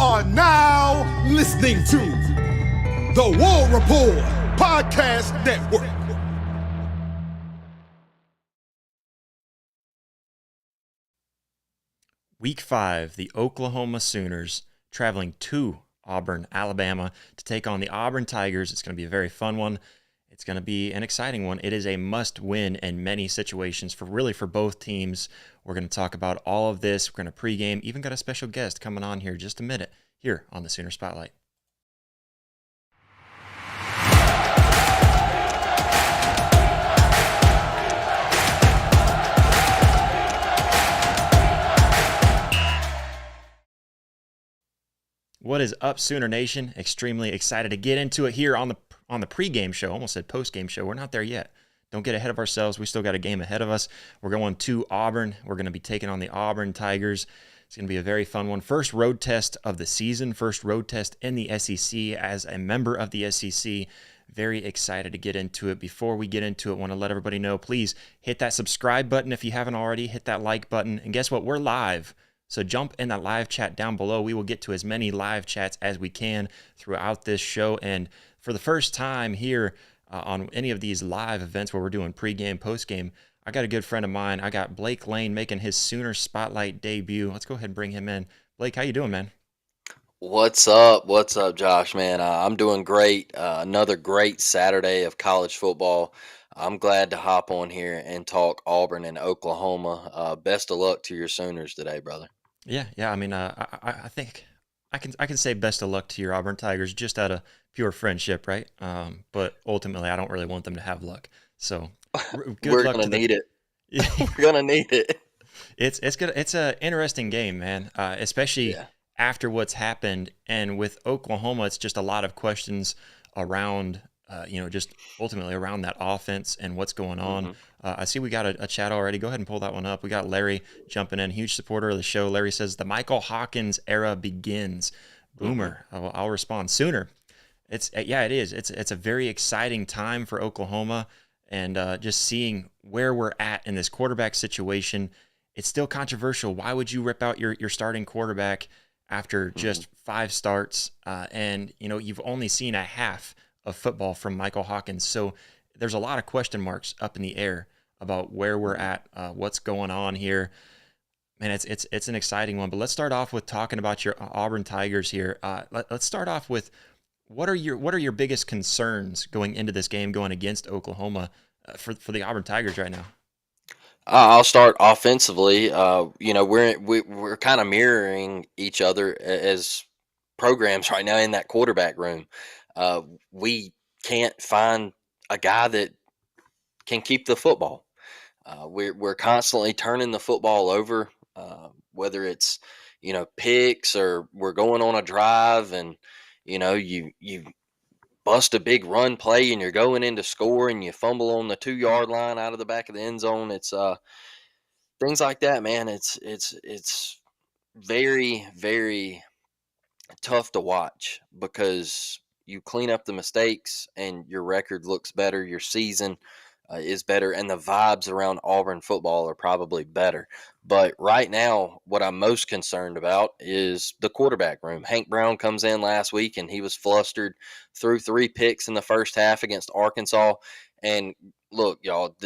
are now listening to the War Report Podcast Network. Week 5, the Oklahoma Sooners traveling to Auburn, Alabama to take on the Auburn Tigers. It's going to be a very fun one. It's going to be an exciting one. It is a must-win in many situations for both teams. We're going to talk about all of this. We're going to pregame. Even got a special guest coming on here in just a minute here on the Sooner Spotlight. What is up, Sooner Nation? Extremely excited to get into it here on the pregame show. Almost said postgame show. We're not there yet. Don't get ahead of ourselves. We still got a game ahead of us. We're going to Auburn. We're going to be taking on the Auburn Tigers. It's going to be a very fun one. First road test of the season. First road test in the SEC as a member of the SEC. Very excited to get into it. Before we get into it, I want to let everybody know, please hit that subscribe button if you haven't already. Hit that like button. And guess what? We're live. So jump in that live chat down below. We will get to as many live chats as we can throughout this show. And for the first time here on any of these live events where we're doing pregame, postgame, I got a good friend of mine. I got Blake Lane making his Sooner Spotlight debut. Let's go ahead and bring him in. Blake, how you doing, man? What's up? What's up, Josh, man? I'm doing great. Another great Saturday of college football. I'm glad to hop on here and talk Auburn and Oklahoma. Best of luck to your Sooners today, brother. Yeah. I mean, I think I can say best of luck to your Auburn Tigers just out of pure friendship, right? But ultimately, I don't really want them to have luck. So we're gonna need it. We're gonna need it. It's good. It's an interesting game, man. Especially after what's happened, and with Oklahoma, it's just a lot of questions around. Just ultimately around that offense and what's going on. Mm-hmm. I see we got a chat already. Go ahead and pull that one up. We got Larry jumping in, huge supporter of the show. Larry says, the Michael Hawkins era begins. Boomer. Mm-hmm. I'll respond sooner. It is. It's a very exciting time for Oklahoma, and just seeing where we're at in this quarterback situation. It's still controversial. Why would you rip out your starting quarterback after just 5 starts? And you've only seen a half of football from Michael Hawkins. So there's a lot of question marks up in the air about where we're at, what's going on here. Man, it's an exciting one. But let's start off with talking about your Auburn Tigers here. Let's start off with what are your biggest concerns going into this game, going against Oklahoma for the Auburn Tigers right now? I'll start offensively. We're kind of mirroring each other as programs right now in that quarterback room. We can't find a guy that can keep the football. We're constantly turning the football over, whether it's picks or we're going on a drive and you bust a big run play and you're going in to score and you fumble on the 2-yard line out of the back of the end zone. It's things like that, man. It's very, very tough to watch because you clean up the mistakes and your record looks better, your season is better, and the vibes around Auburn football are probably better. But right now, what I'm most concerned about is the quarterback room. Hank Brown comes in last week and he was flustered, threw 3 picks in the first half against Arkansas. And look, y'all,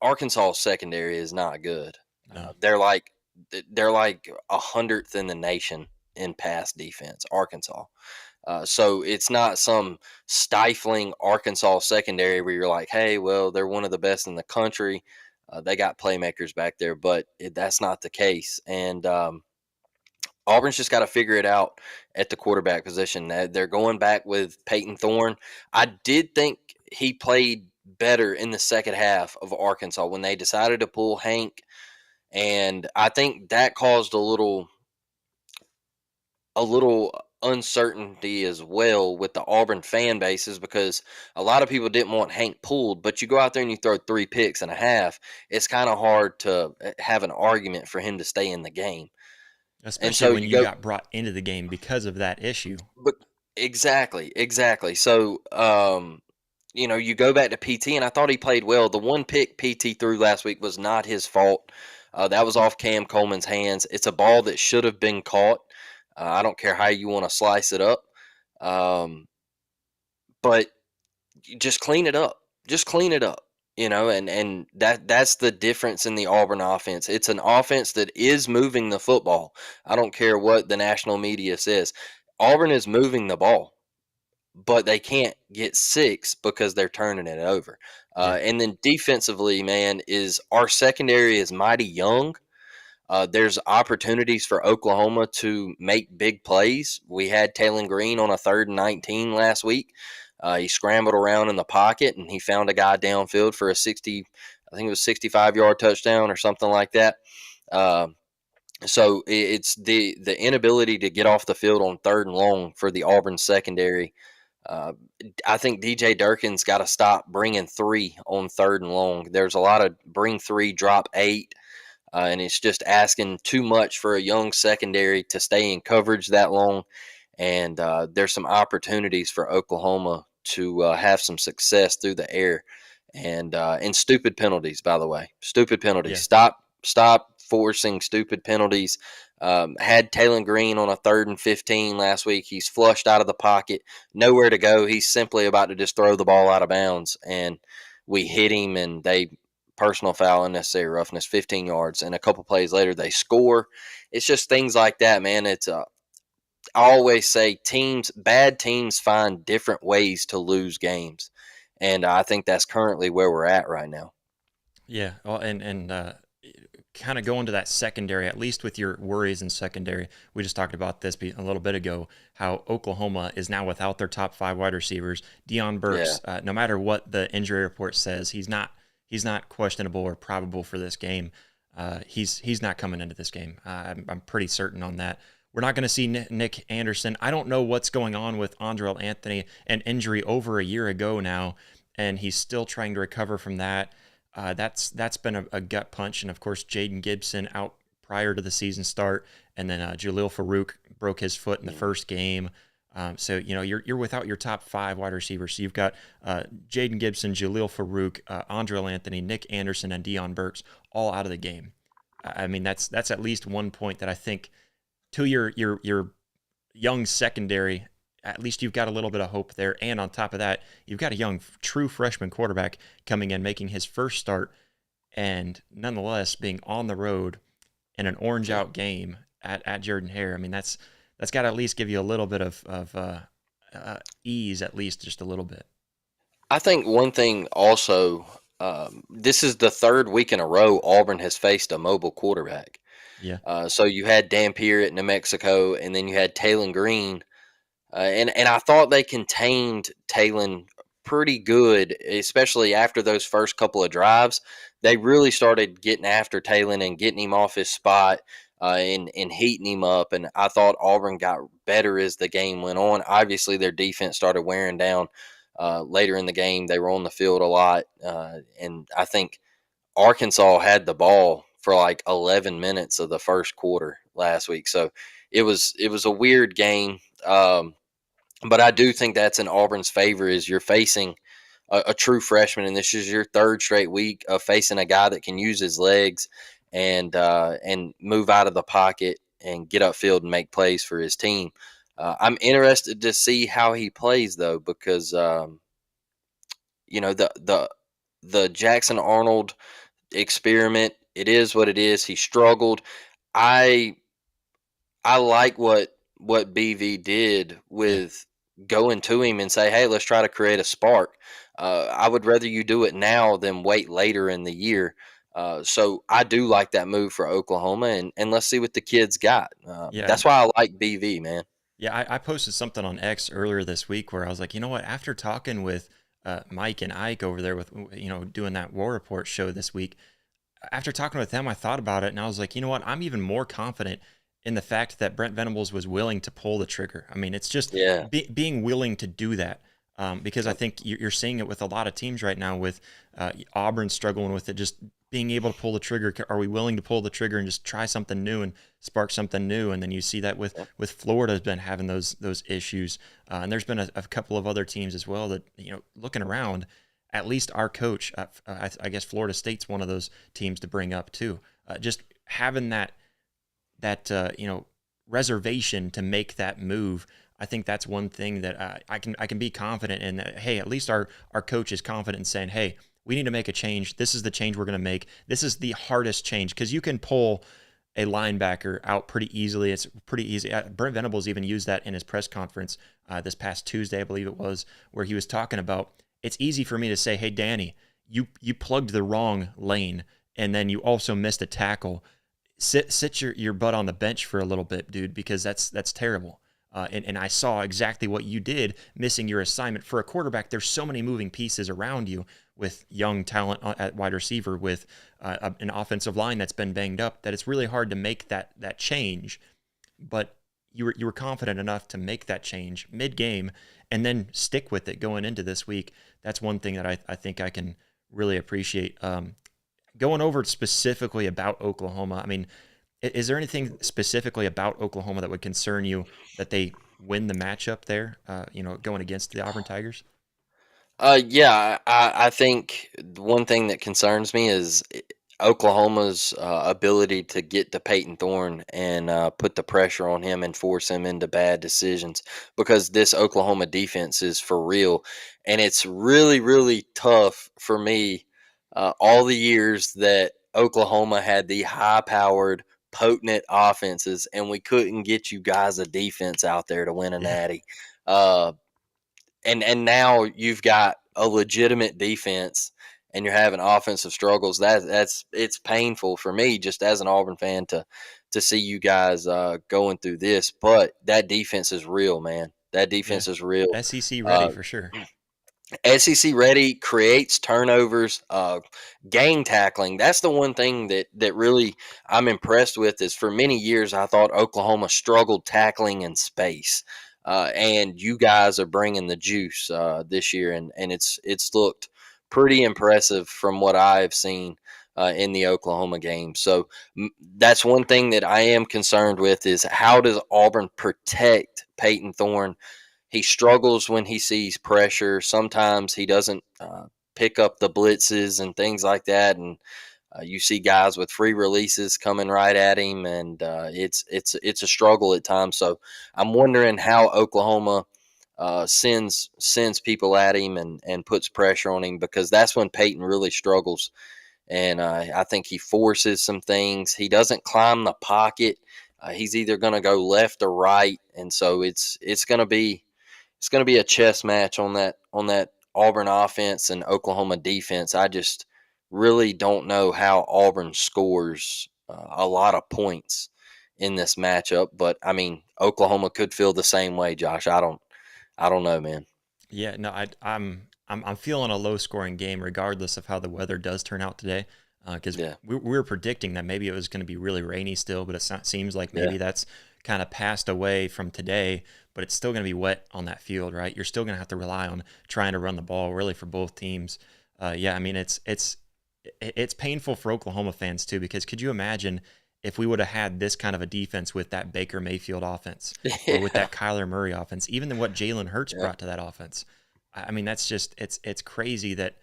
Arkansas secondary is not good. No. They're like 100th in the nation in pass defense, Arkansas. So it's not some stifling Arkansas secondary where you're like, hey, well, they're one of the best in the country. They got playmakers back there, but that's not the case. And Auburn's just got to figure it out at the quarterback position. They're going back with Peyton Thorne. I did think he played better in the second half of Arkansas when they decided to pull Hank. And I think that caused a little uncertainty as well with the Auburn fan bases because a lot of people didn't want Hank pulled, but you go out there and you throw 3 picks and a half, it's kind of hard to have an argument for him to stay in the game. Especially when you got brought into the game because of that issue. But exactly. So, you go back to PT, and I thought he played well. The 1 pick PT threw last week was not his fault. That was off Cam Coleman's hands. It's a ball that should have been caught. I don't care how you want to slice it up, um, but you just clean it up. Just clean it up. And that's the difference in the Auburn offense. It's an offense that is moving the football. I don't care what the national media says. Auburn is moving the ball, but they can't get six because they're turning it over. Yeah. And then defensively, man, is our secondary is mighty young. There's opportunities for Oklahoma to make big plays. We had Taylon Green on a 3rd and 19 last week. He scrambled around in the pocket and he found a guy downfield for a 60, I think it was 65-yard touchdown or something like that. So it's the inability to get off the field on 3rd and long for the Auburn secondary. Uh, I think DJ Durkin's got to stop bringing 3 on 3rd and long. There's a lot of bring 3, drop 8. And it's just asking too much for a young secondary to stay in coverage that long. And there's some opportunities for Oklahoma to have some success through the air, and stupid penalties. By the way, stupid penalties. Yeah. Stop forcing stupid penalties. Had Taylon Green on a 3rd and 15 last week. He's flushed out of the pocket, nowhere to go. He's simply about to just throw the ball out of bounds, and we hit him, and they personal foul, unnecessary roughness, 15 yards, and a couple plays later they score. It's just things like that, man. I always say bad teams find different ways to lose games, and I think that's currently where we're at right now. Yeah. Well, and kind of going to that secondary, at least with your worries in secondary. We just talked about this a little bit ago, how Oklahoma is now without their top 5 wide receivers. Deion Burks, no matter what the injury report says, he's not questionable or probable for this game. He's not coming into this game. I'm pretty certain on that. We're not going to see Nick Anderson. I don't know what's going on with Andrel Anthony, an injury over a year ago now, and he's still trying to recover from that. That's been a gut punch, and of course Jaden Gibson out prior to the season start, and then Jalil Farouk broke his foot in the first game. So you're without your top 5 wide receivers. So you've got Jaden Gibson, Jalil Farouk, Andrel Anthony, Nick Anderson, and Deion Burks all out of the game. I mean that's at least one point that I think to your young secondary. At least you've got a little bit of hope there, and on top of that, you've got a young true freshman quarterback coming in, making his first start, and nonetheless being on the road in an orange out game at Jordan-Hare. I mean that's got to at least give you a little bit of ease, at least just a little bit. I think one thing also, this is the 3rd week in a row Auburn has faced a mobile quarterback. Yeah. So you had Dampier at New Mexico, and then you had Taylon Green. And I thought they contained Taylon pretty good, especially after those first couple of drives. They really started getting after Taylon and getting him off his spot, and heating him up. And I thought Auburn got better as the game went on. Obviously, their defense started wearing down later in the game. They were on the field a lot. And I think Arkansas had the ball for like 11 minutes of the first quarter last week. So it was a weird game. But I do think that's in Auburn's favor, is you're facing a true freshman, and this is your 3rd straight week of facing a guy that can use his legs and move out of the pocket and get upfield and make plays for his team. I'm interested to see how he plays, though, because the Jackson Arnold experiment, it is what it is. He struggled. I like what BV did with going to him and say, hey, let's try to create a spark. I would rather you do it now than wait later in the year. So I do like that move for Oklahoma, and let's see what the kids got. That's why I like BV, man. Yeah, I posted something on X earlier this week where I was like, you know what, after talking with Mike and Ike over there with, doing that War Report show this week, after talking with them, I thought about it, and I was like, you know what, I'm even more confident in the fact that Brent Venables was willing to pull the trigger. I mean, it's just being willing to do that, because I think you're seeing it with a lot of teams right now, with Auburn struggling with it, just being able to pull the trigger. Are we willing to pull the trigger and just try something new and spark something new? And then you see that with Florida has been having those issues, and there's been a couple of other teams as well that, looking around, at least our coach, I guess Florida State's one of those teams to bring up too. Just having that reservation to make that move. I think that's one thing that I can be confident in. That, hey, at least our coach is confident in saying, hey, we need to make a change. This is the change we're going to make. This is the hardest change because you can pull a linebacker out pretty easily. It's pretty easy. Brent Venables even used that in his press conference this past Tuesday, I believe it was, where he was talking about it's easy for me to say, hey, Danny, you plugged the wrong lane and then you also missed a tackle. Sit your butt on the bench for a little bit, dude, because that's terrible. And I saw exactly what you did, missing your assignment. For a quarterback, there's so many moving pieces around you with young talent at wide receiver, with an offensive line that's been banged up, that it's really hard to make that change. But you were confident enough to make that change mid-game and then stick with it going into this week. That's one thing that I think I can really appreciate. Going over specifically about Oklahoma, I mean, is there anything specifically about Oklahoma that would concern you that they win the matchup there, going against the Auburn Tigers? Yeah, I think the one thing that concerns me is Oklahoma's ability to get to Peyton Thorne and put the pressure on him and force him into bad decisions, because this Oklahoma defense is for real. And it's really, really tough for me all the years that Oklahoma had the high powered, potent offenses, and we couldn't get you guys a defense out there to win a Yeah. natty. Uh, and now you've got a legitimate defense and you're having offensive struggles. It's painful for me just as an Auburn fan to see you guys going through this. But that defense is real, man. That Yeah. defense is real. SEC ready for sure. SEC ready, creates turnovers, gang tackling. That's the one thing that really I'm impressed with. Is for many years I thought Oklahoma struggled tackling in space, and you guys are bringing the juice this year, and it's looked pretty impressive from what I've seen in the Oklahoma game. So that's one thing that I am concerned with, is how does Auburn protect Peyton Thorne? He struggles when he sees pressure. Sometimes he doesn't pick up the blitzes and things like that, and you see guys with free releases coming right at him, and it's a struggle at times. So I'm wondering how Oklahoma sends people at him and puts pressure on him, because that's when Peyton really struggles. And I think he forces some things. He doesn't climb the pocket. He's either going to go left or right, and so it's going to be a chess match on that Auburn offense and Oklahoma defense. I just really don't know how Auburn scores a lot of points in this matchup. But I mean, Oklahoma could feel the same way, Josh. I don't know, man. Yeah, no, I'm feeling a low scoring game regardless of how the weather does turn out today. Because Yeah, we were predicting that maybe it was going to be really rainy still, but seems like maybe yeah, that's kind of passed away from today, but it's still going to be wet on that field, right? You're still going to have to rely on trying to run the ball really for both teams. Yeah, I mean, it's painful for Oklahoma fans too, because could you imagine if we would have had this kind of a defense with that Baker Mayfield offense or with yeah, that Kyler Murray offense, even than what Jalen Hurts yeah, brought to that offense? I mean, that's just it's crazy that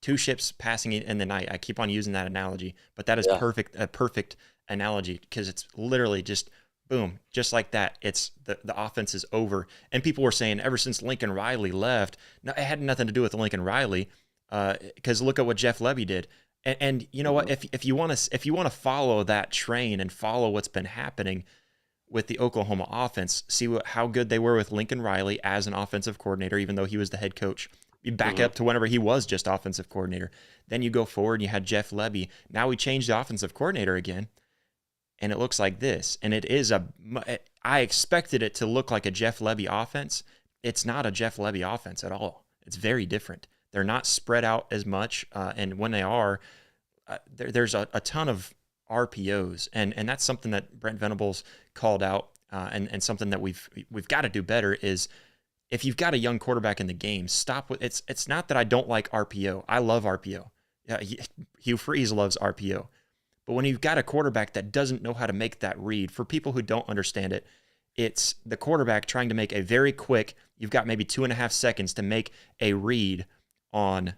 two ships passing in the night. I keep on using that analogy, but that is yeah, a perfect analogy, because it's literally just boom, just like that. It's the offense is over. And people were saying ever since Lincoln Riley left, no, it had nothing to do with Lincoln Riley, because look at what Jeff Lebby did. And you know what? mhm, If you want to follow that train and follow what's been happening with the Oklahoma offense, see how good they were with Lincoln Riley as an offensive coordinator, even though he was the head coach. You back mhm, up to whenever he was just offensive coordinator. Then you go forward and you had Jeff Lebby. Now we changed the offensive coordinator again, and it looks like this. And I expected it to look like a Jeff Lebby offense. It's not a Jeff Lebby offense at all. It's very different. They're not spread out as much, and when they are, there's a ton of RPOs, and that's something that Brent Venables called out, and something that we've got to do better is, if you've got a young quarterback in the game, stop with it's. It's not that I don't like RPO. I love RPO. Hugh Freeze loves RPO. But when you've got a quarterback that doesn't know how to make that read, for people who don't understand it, it's the quarterback trying to make a very quick, you've got maybe 2.5 seconds to make a read on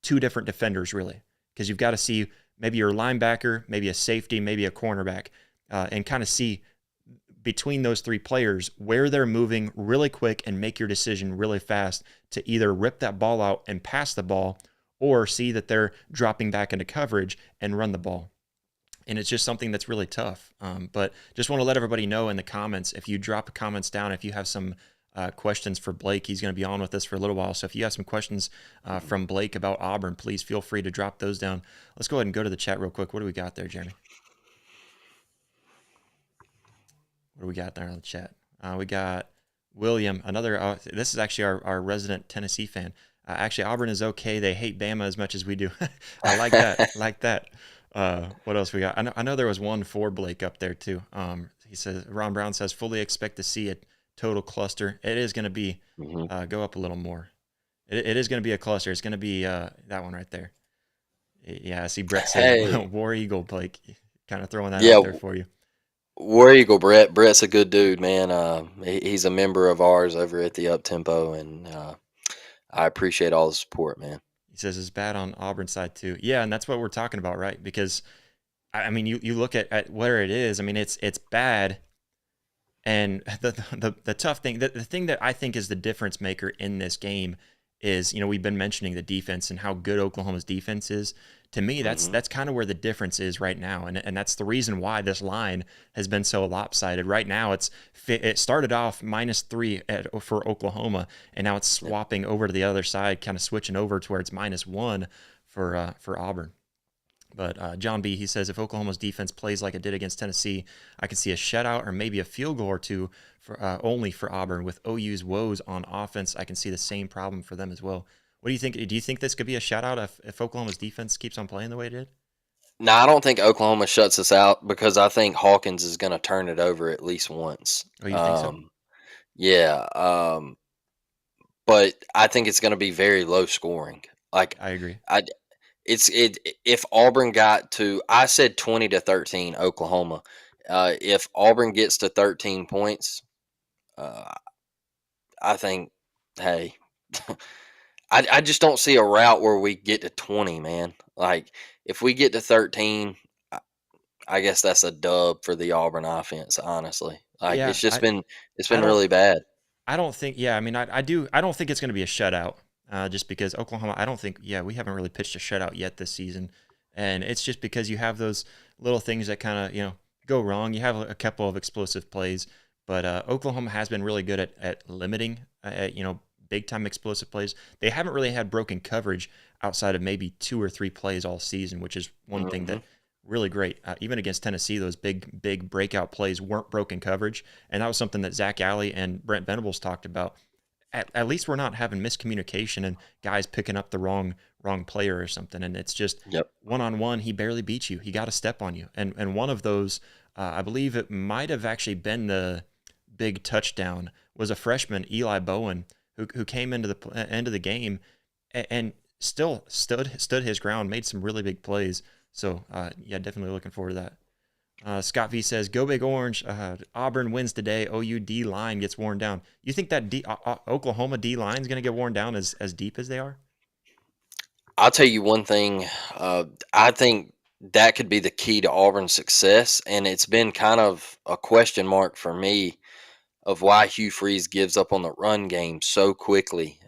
two different defenders, really. Because you've got to see maybe your linebacker, maybe a safety, maybe a cornerback, and kind of see between those three players where they're moving really quick and make your decision really fast to either rip that ball out and pass the ball or see that they're dropping back into coverage and run the ball. And it's just something that's really tough. But just want to let everybody know in the comments, if you drop comments down, if you have some questions for Blake, he's going to be on with us for a little while. So if you have some questions from Blake about Auburn, please feel free to drop those down. Let's go ahead and go to the chat real quick. What do we got there, Jeremy? What do we got there on the chat? We got William, another. This is actually our resident Tennessee fan. Actually, Auburn is okay. They hate Bama as much as we do. I like that. Like that. What else we got? I know there was one for Blake up there too. He says Ron Brown says fully expect to see a total cluster. It is going to be go up a little more. It is going to be a cluster. It's going to be that one right there. Yeah, I see Brett saying War Eagle, Blake. Kind of throwing that out there for you. War Eagle Brett. Brett's a good dude, man. He's a member of ours over at the Up Tempo, and I appreciate all the support, man. He says it's bad on Auburn side too. Yeah, and that's what we're talking about, right? Because I mean, you look at where it is. I mean, it's bad, and the tough thing, the thing that I think is the difference maker in this game is, we've been mentioning the defense and how good Oklahoma's defense is. To me, that's kind of where the difference is right now, and that's the reason why this line has been so lopsided. Right now, it started off -3 for Oklahoma, and now it's swapping over to the other side, kind of switching over to where it's -1 for Auburn. But John B, he says, if Oklahoma's defense plays like it did against Tennessee, I can see a shutout or maybe a field goal or two only for Auburn. With OU's woes on offense, I can see the same problem for them as well. What do you think? Do you think this could be a shutout if Oklahoma's defense keeps on playing the way it did? No, I don't think Oklahoma shuts us out because I think Hawkins is going to turn it over at least once. Oh, you think so? Yeah. But I think it's going to be very low scoring. Like, I agree. If Auburn got to, I said 20-13 Oklahoma. If Auburn gets to 13 points, I think, hey, I just don't see a route where we get to 20, man. Like, if we get to 13, I guess that's a dub for the Auburn offense, honestly. Like, Yeah, it's been really bad. I don't think. Yeah, I mean, I don't think it's going to be a shutout. Just because Oklahoma, I don't think. Yeah, we haven't really pitched a shutout yet this season, and it's just because you have those little things that kind of go wrong. You have a couple of explosive plays, but Oklahoma has been really good at limiting big time explosive plays. They haven't really had broken coverage outside of maybe 2 or 3 plays all season, which is one thing that really great. Even against Tennessee, those big breakout plays weren't broken coverage, and that was something that Zach Alley and Brent Venables talked about. At least we're not having miscommunication and guys picking up the wrong player or something. And it's just one-on-one, he barely beat you. He got a step on you. And one of those, I believe it might have actually been the big touchdown, was a freshman, Eli Bowen, who came into the end of the game and still stood his ground, made some really big plays. So, yeah, definitely looking forward to that. Scott V says, go Big Orange. Auburn wins today. OU D line gets worn down. You think that Oklahoma D line is going to get worn down as deep as they are? I'll tell you one thing. I think that could be the key to Auburn's success, and it's been kind of a question mark for me of why Hugh Freeze gives up on the run game so quickly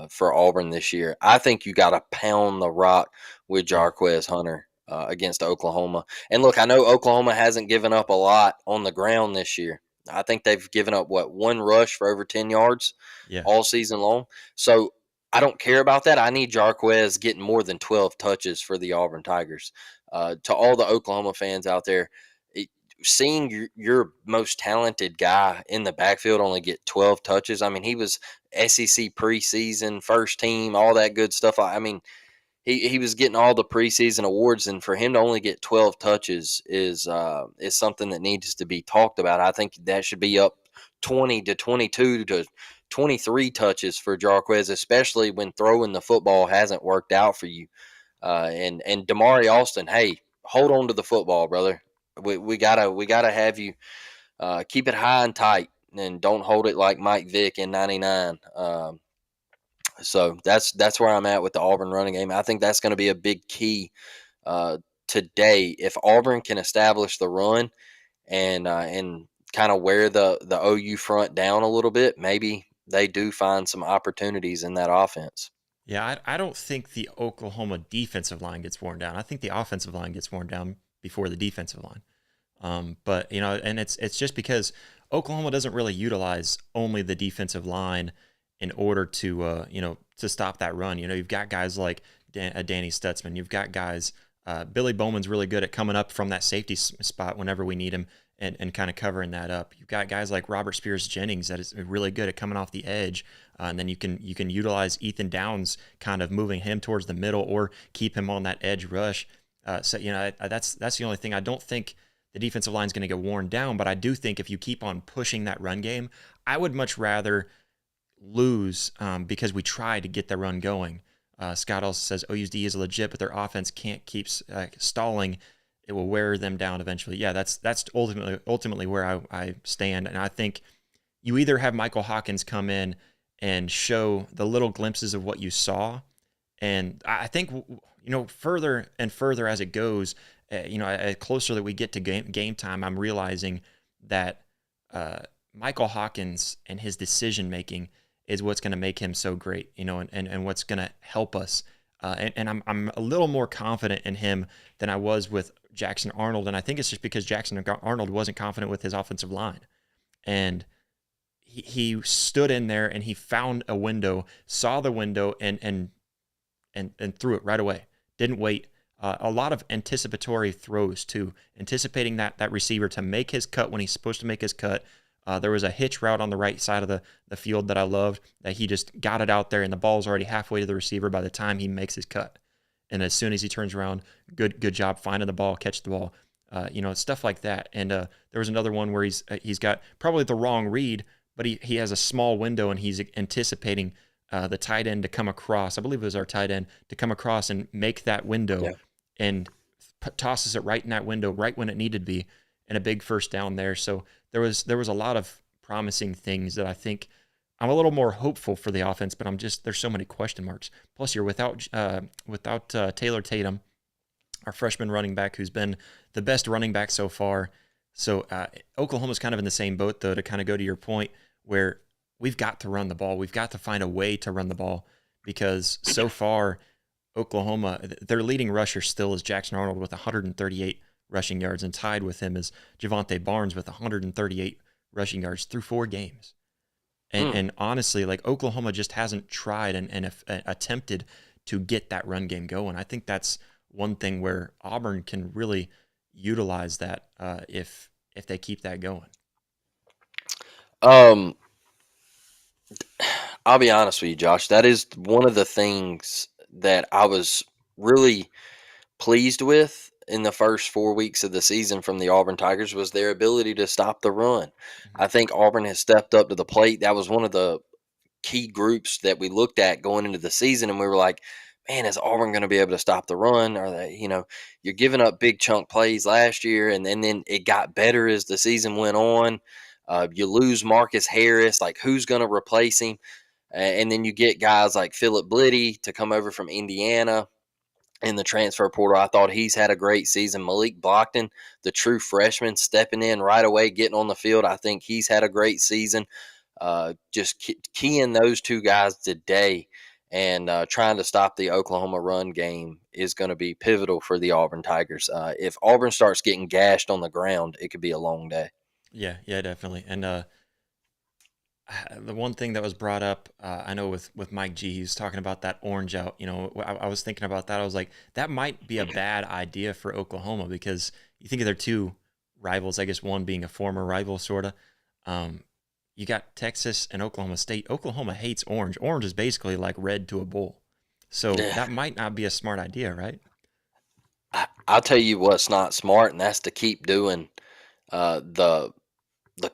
for Auburn this year. I think you got to pound the rock with Jarquez Hunter against Oklahoma. And look, I know Oklahoma hasn't given up a lot on the ground this year. I think they've given up, one rush for over 10 yards all season long. So I don't care about that. I need Jarquez getting more than 12 touches for the Auburn Tigers. To all the Oklahoma fans out there, seeing your most talented guy in the backfield only get 12 touches. I mean, he was SEC preseason, first team, all that good stuff. I mean, he was getting all the preseason awards, and for him to only get 12 touches is something that needs to be talked about. I think that should be up 20 to 22 to 23 touches for Jarquez, especially when throwing the football hasn't worked out for you. And Damari Alston, hey, hold on to the football, brother. We gotta have you keep it high and tight, and don't hold it like Mike Vick in '99. So that's where I'm at with the Auburn running game. I think that's going to be a big key today. If Auburn can establish the run and kind of wear the OU front down a little bit, maybe they do find some opportunities in that offense. Yeah, I don't think the Oklahoma defensive line gets worn down. I think the offensive line gets worn down before the defensive line. But and it's just because Oklahoma doesn't really utilize only the defensive line in order to to stop that run. You've got guys like Danny Stutzman. You've got guys. Billy Bowman's really good at coming up from that safety spot whenever we need him and kind of covering that up. You've got guys like Robert Spears Jennings that is really good at coming off the edge. And then you can utilize Ethan Downs, kind of moving him towards the middle or keep him on that edge rush. That's the only thing. I don't think the defensive line is going to get worn down, but I do think if you keep on pushing that run game, I would much rather lose because we try to get the run going. Scott also says OU's D is legit, but their offense can't keep stalling. It will wear them down eventually. Yeah, that's ultimately where I stand, and I think you either have Michael Hawkins come in and show the little glimpses of what you saw, and I think further and further as it goes, closer that we get to game time, I'm realizing that Michael Hawkins and his decision making is what's going to make him so great, and what's going to help us. And I'm a little more confident in him than I was with Jackson Arnold, and I think it's just because Jackson Arnold wasn't confident with his offensive line, and he stood in there and he found a window, saw the window, and threw it right away. Didn't wait. A lot of anticipatory throws too, anticipating that receiver to make his cut when he's supposed to make his cut. There was a hitch route on the right side of the field that I loved, that he just got it out there and the ball's already halfway to the receiver by the time he makes his cut. And as soon as he turns around, good job finding the ball, catch the ball, stuff like that. And there was another one where he's got probably the wrong read, but he has a small window and he's anticipating the tight end to come across. I believe it was our tight end to come across and make that window, and tosses it right in that window, right when it needed to be, and a big first down there. So there was a lot of promising things that I think I'm a little more hopeful for the offense, but there's so many question marks. Plus, you're without Taylor Tatum, our freshman running back, who's been the best running back so far. So Oklahoma's kind of in the same boat, though, to kind of go to your point, where we've got to run the ball. We've got to find a way to run the ball, because so far Oklahoma, their leading rusher still is Jackson Arnold with 138 rushing yards, and tied with him is Javante Barnes with 138 rushing yards through 4 games. And honestly, like, Oklahoma just hasn't tried and attempted to get that run game going. I think that's one thing where Auburn can really utilize that if they keep that going. I'll be honest with you, Josh. That is one of the things that I was really pleased with in the first 4 weeks of the season from the Auburn Tigers, was their ability to stop the run. Mm-hmm. I think Auburn has stepped up to the plate. That was one of the key groups that we looked at going into the season, and we were like, man, is Auburn going to be able to stop the run? Are they, you're giving up big chunk plays last year, and then it got better as the season went on. You lose Marcus Harris, like, who's going to replace him? And then you get guys like Philip Bliddy to come over from Indiana in the transfer portal. I thought he's had a great season. Malik Blockton, the true freshman, stepping in right away, getting on the field. I think he's had a great season. Just keying those 2 guys today and trying to stop the Oklahoma run game is going to be pivotal for the Auburn Tigers. If Auburn starts getting gashed on the ground, it could be a long day. Yeah, definitely. And the one thing that was brought up, I know with Mike G, he was talking about that orange out. I was thinking about that. I was like, that might be a bad idea for Oklahoma, because you think of their 2 rivals, I guess one being a former rival, sort of. You got Texas and Oklahoma State. Oklahoma hates orange. Orange is basically like red to a bull. So that might not be a smart idea, right? I'll tell you what's not smart, and that's to keep doing the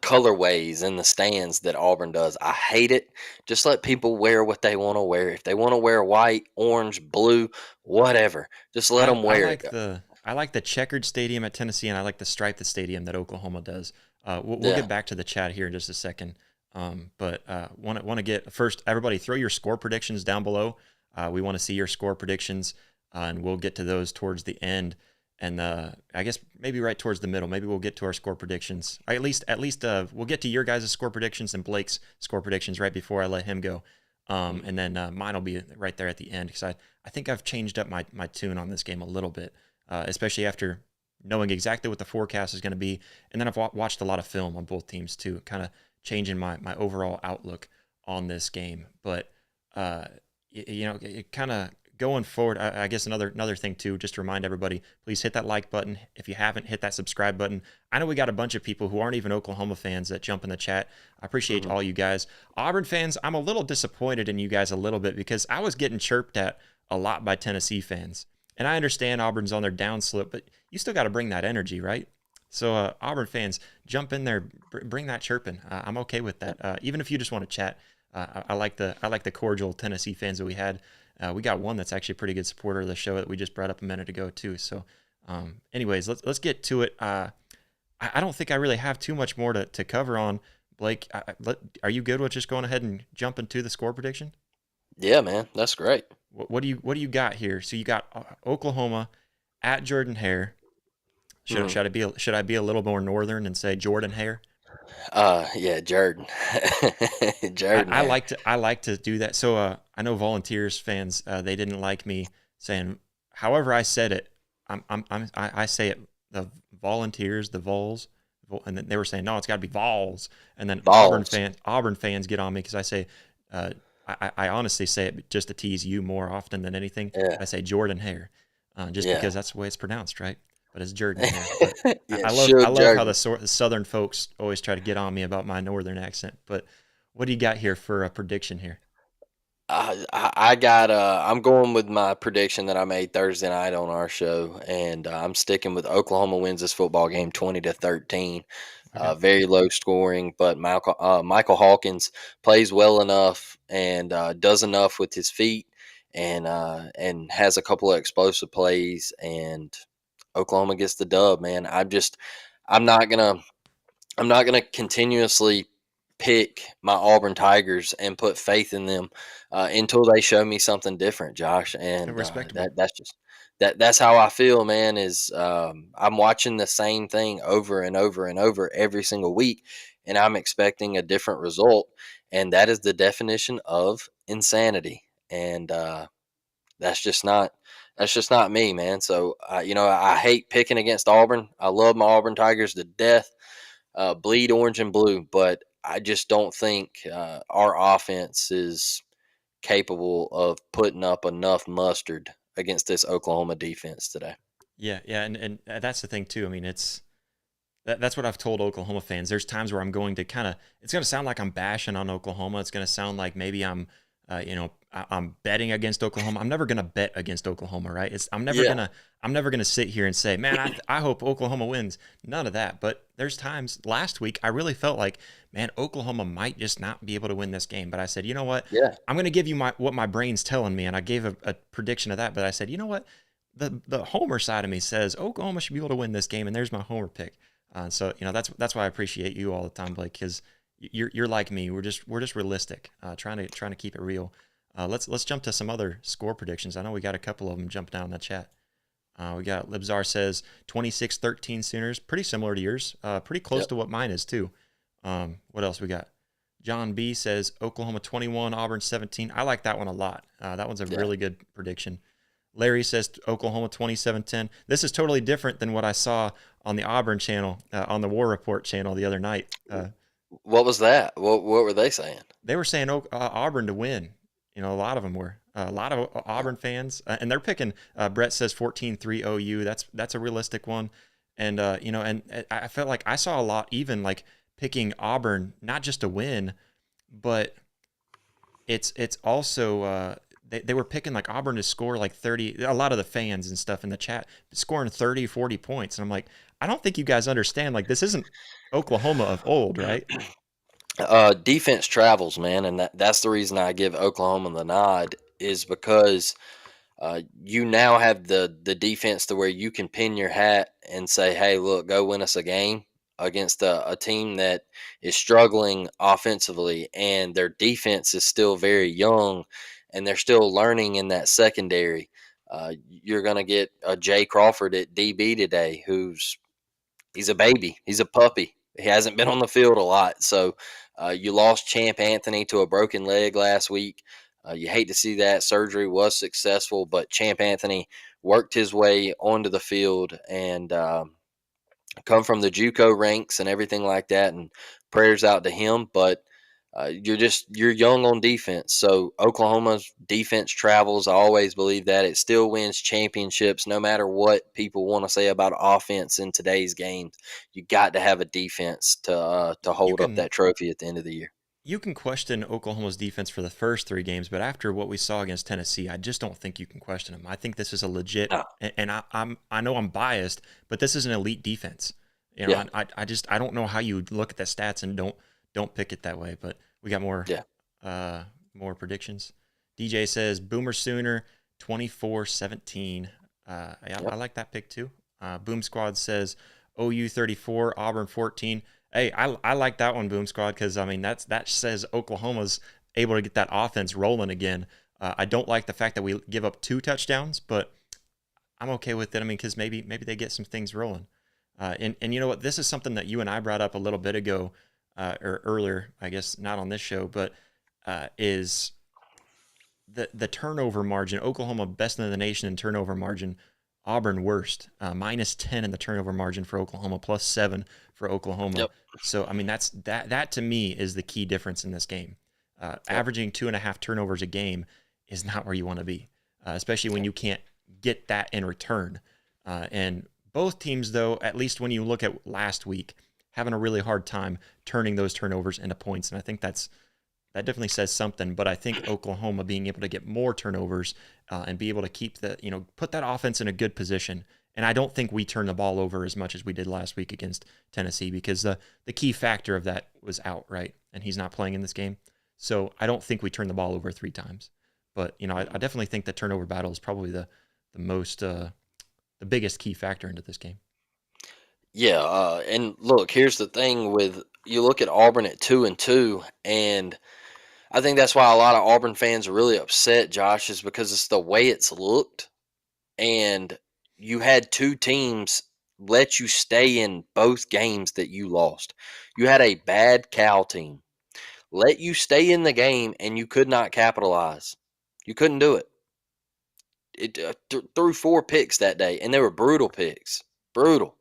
colorways in the stands that Auburn does. I hate it. Just let people wear what they want to wear. If they want to wear white, orange, blue, whatever, just let them wear it. I like the checkered stadium at Tennessee, and I like the striped stadium that Oklahoma does. We'll get back to the chat here in just a second. But want to get first, everybody throw your score predictions down below. We want to see your score predictions, and we'll get to those towards the end. and I guess maybe right towards the middle. Maybe we'll get to our score predictions. At least we'll get to your guys' score predictions and Blake's score predictions right before I let him go. And then mine will be right there at the end, because I think I've changed up my tune on this game a little bit, especially after knowing exactly what the forecast is going to be. And then I've watched a lot of film on both teams too, kind of changing my overall outlook on this game. But, it kind of going forward, I guess another thing too, just to remind everybody, please hit that like button. If you haven't, hit that subscribe button. I know we got a bunch of people who aren't even Oklahoma fans that jump in the chat. I appreciate all you guys. Auburn fans, I'm a little disappointed in you guys a little bit, because I was getting chirped at a lot by Tennessee fans. And I understand Auburn's on their downslope, but you still got to bring that energy, right? So Auburn fans, jump in there, bring that chirping. I'm okay with that. Even if you just want to chat, I like the cordial Tennessee fans that we had. We got one that's actually a pretty good supporter of the show that we just brought up a minute ago too. So, anyways, let's get to it. I don't think I really have too much more to cover on. Blake, are you good with just going ahead and jumping to the score prediction? Yeah, man, that's great. What do you got here? So you got Oklahoma at Jordan Hare. Should I be a little more northern and say Jordan Hare? Yeah, Jordan. Jordan. I like to do that. So I know Volunteers fans, they didn't like me saying however I said it. I say it the Volunteers, the Vols, and then they were saying no, it's got to be Vols. And then Balls. Auburn fans get on me because I say I honestly say it just to tease you more often than anything. Yeah. I say Jordan Hare, just Yeah. because that's the way it's pronounced, right? But it's Jordan Hare. But Yeah, I love how the Southern folks always try to get on me about my Northern accent. But what do you got here for a prediction here? I got I'm going with my prediction that I made Thursday night on our show, and I'm sticking with Oklahoma wins this football game 20-13. Okay. Very low scoring, but Michael Hawkins plays well enough and does enough with his feet, and has a couple of explosive plays, and Oklahoma gets the dub. Man, I'm not gonna I'm not going to continuously pick my Auburn Tigers and put faith in them until they show me something different, Josh. And Respectable. that's how I feel, man. Is I'm watching the same thing over and over and over every single week, and I'm expecting a different result, and that is the definition of insanity. And that's just not me, man. So I hate picking against Auburn. I love my Auburn Tigers to death, bleed orange and blue, but I just don't think our offense is capable of putting up enough mustard against this Oklahoma defense today. Yeah, and that's the thing too. I mean, that's what I've told Oklahoma fans. There's times where I'm going to it's going to sound like I'm bashing on Oklahoma. It's going to sound like maybe I'm I'm betting against Oklahoma. I'm never going to bet against Oklahoma, right? I'm never going to sit here and say, man, I hope Oklahoma wins. None of that. But there's times last week I really felt like, man, Oklahoma might just not be able to win this game. But I said, you know what? Yeah. I'm going to give you what my brain's telling me. And I gave a prediction of that. But I said, you know what? The homer side of me says Oklahoma should be able to win this game. And there's my homer pick. So that's why I appreciate you all the time, Blake, because you're like me. We're just realistic, trying to keep it real. Let's jump to some other score predictions. I know we got a couple of them jump down in the chat. We got Libzar says 26-13 Sooners, pretty similar to yours, pretty close to what mine is too. What else we got? John B says Oklahoma 21, Auburn 17. I like that one a lot. That one's a really good prediction. Larry says Oklahoma 27-10. This is totally different than what I saw on the Auburn channel, on the War Report channel the other night. What was that? What were they saying? They were saying Auburn to win. A lot of them were. A lot of Auburn fans, and they're picking. Brett says 14-3 OU. That's a realistic one, and and I felt like I saw a lot even like picking Auburn not just to win, but it's also they were picking like Auburn to score like 30. A lot of the fans and stuff in the chat scoring 30, 40 points, and I'm like, I don't think you guys understand. Like this isn't Oklahoma of old, right? Defense travels, man, and that's the reason I give Oklahoma the nod is because you now have the defense to where you can pin your hat and say, "Hey, look, go win us a game against a team that is struggling offensively, and their defense is still very young, and they're still learning in that secondary." You're going to get a Jay Crawford at DB today, he's a baby, he's a puppy. He hasn't been on the field a lot, so you lost Champ Anthony to a broken leg last week. You hate to see that. Surgery was successful, but Champ Anthony worked his way onto the field and come from the JUCO ranks and everything like that. And prayers out to him. But you're young on defense. So Oklahoma's defense travels. I always believe that it still wins championships, no matter what people want to say about offense in today's games. You got to have a defense to You hold up can that trophy at the end of the year. you can question Oklahoma's defense for the first 3 games, but after what we saw against Tennessee, I just don't think you can question them. I think this is a legit, No. and I know I'm biased, but this is an elite defense. You know, Yeah. I don't know how you look at the stats and don't pick it that way. But we got more Yeah. more predictions. DJ says Boomer Sooner 24-17. I like that pick too. Boom Squad says OU 34, Auburn 14. Hey, I like that one, Boom Squad, because I mean that says Oklahoma's able to get that offense rolling again. I don't like the fact that we give up 2 touchdowns, but I'm okay with it. I mean, because maybe they get some things rolling. And you know what? This is something that you and I brought up a little bit ago, or earlier, I guess not on this show, but is the turnover margin. Oklahoma best in the nation in turnover margin. Auburn worst, -10 in the turnover margin for Oklahoma, +7 for Oklahoma. Yep. So I mean that to me is the key difference in this game. Averaging 2.5 turnovers a game is not where you want to be, especially when you can't get that in return. And both teams, though, at least when you look at last week, having a really hard time turning those turnovers into points. And I think that definitely says something. But I think Oklahoma being able to get more turnovers and be able to keep put that offense in a good position. And I don't think we turned the ball over as much as we did last week against Tennessee, because the key factor of that was out, right? And he's not playing in this game. So I don't think we turned the ball over 3 times. But, I definitely think the turnover battle is probably the most the biggest key factor into this game. Yeah, and look, here's the thing with you look at Auburn at 2-2, and I think that's why a lot of Auburn fans are really upset, Josh, is because it's the way it's looked, and you had 2 teams let you stay in both games that you lost. You had a bad Cal team let you stay in the game, and you could not capitalize. You couldn't do it. It threw 4 picks that day, and they were brutal picks. Brutal.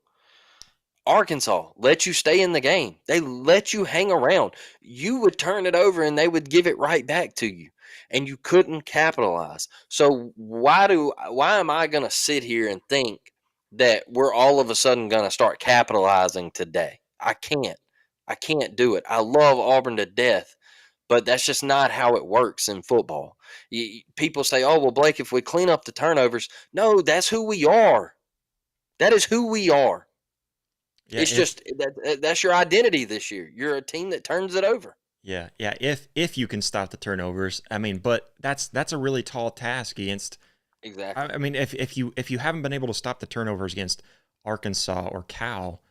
Arkansas let you stay in the game. They let you hang around. You would turn it over and they would give it right back to you. And you couldn't capitalize. So why am I going to sit here and think that we're all of a sudden going to start capitalizing today? I can't. I can't do it. I love Auburn to death, but that's just not how it works in football. People say, "Oh, well, Blake, if we clean up the turnovers." No, that's who we are. That is who we are. Yeah, It's just that's your identity this year. You're a team that turns it over. yeah. If you can stop the turnovers, I mean, but that's a really tall task against. Exactly. I mean, if you haven't been able to stop the turnovers against Arkansas or Cal,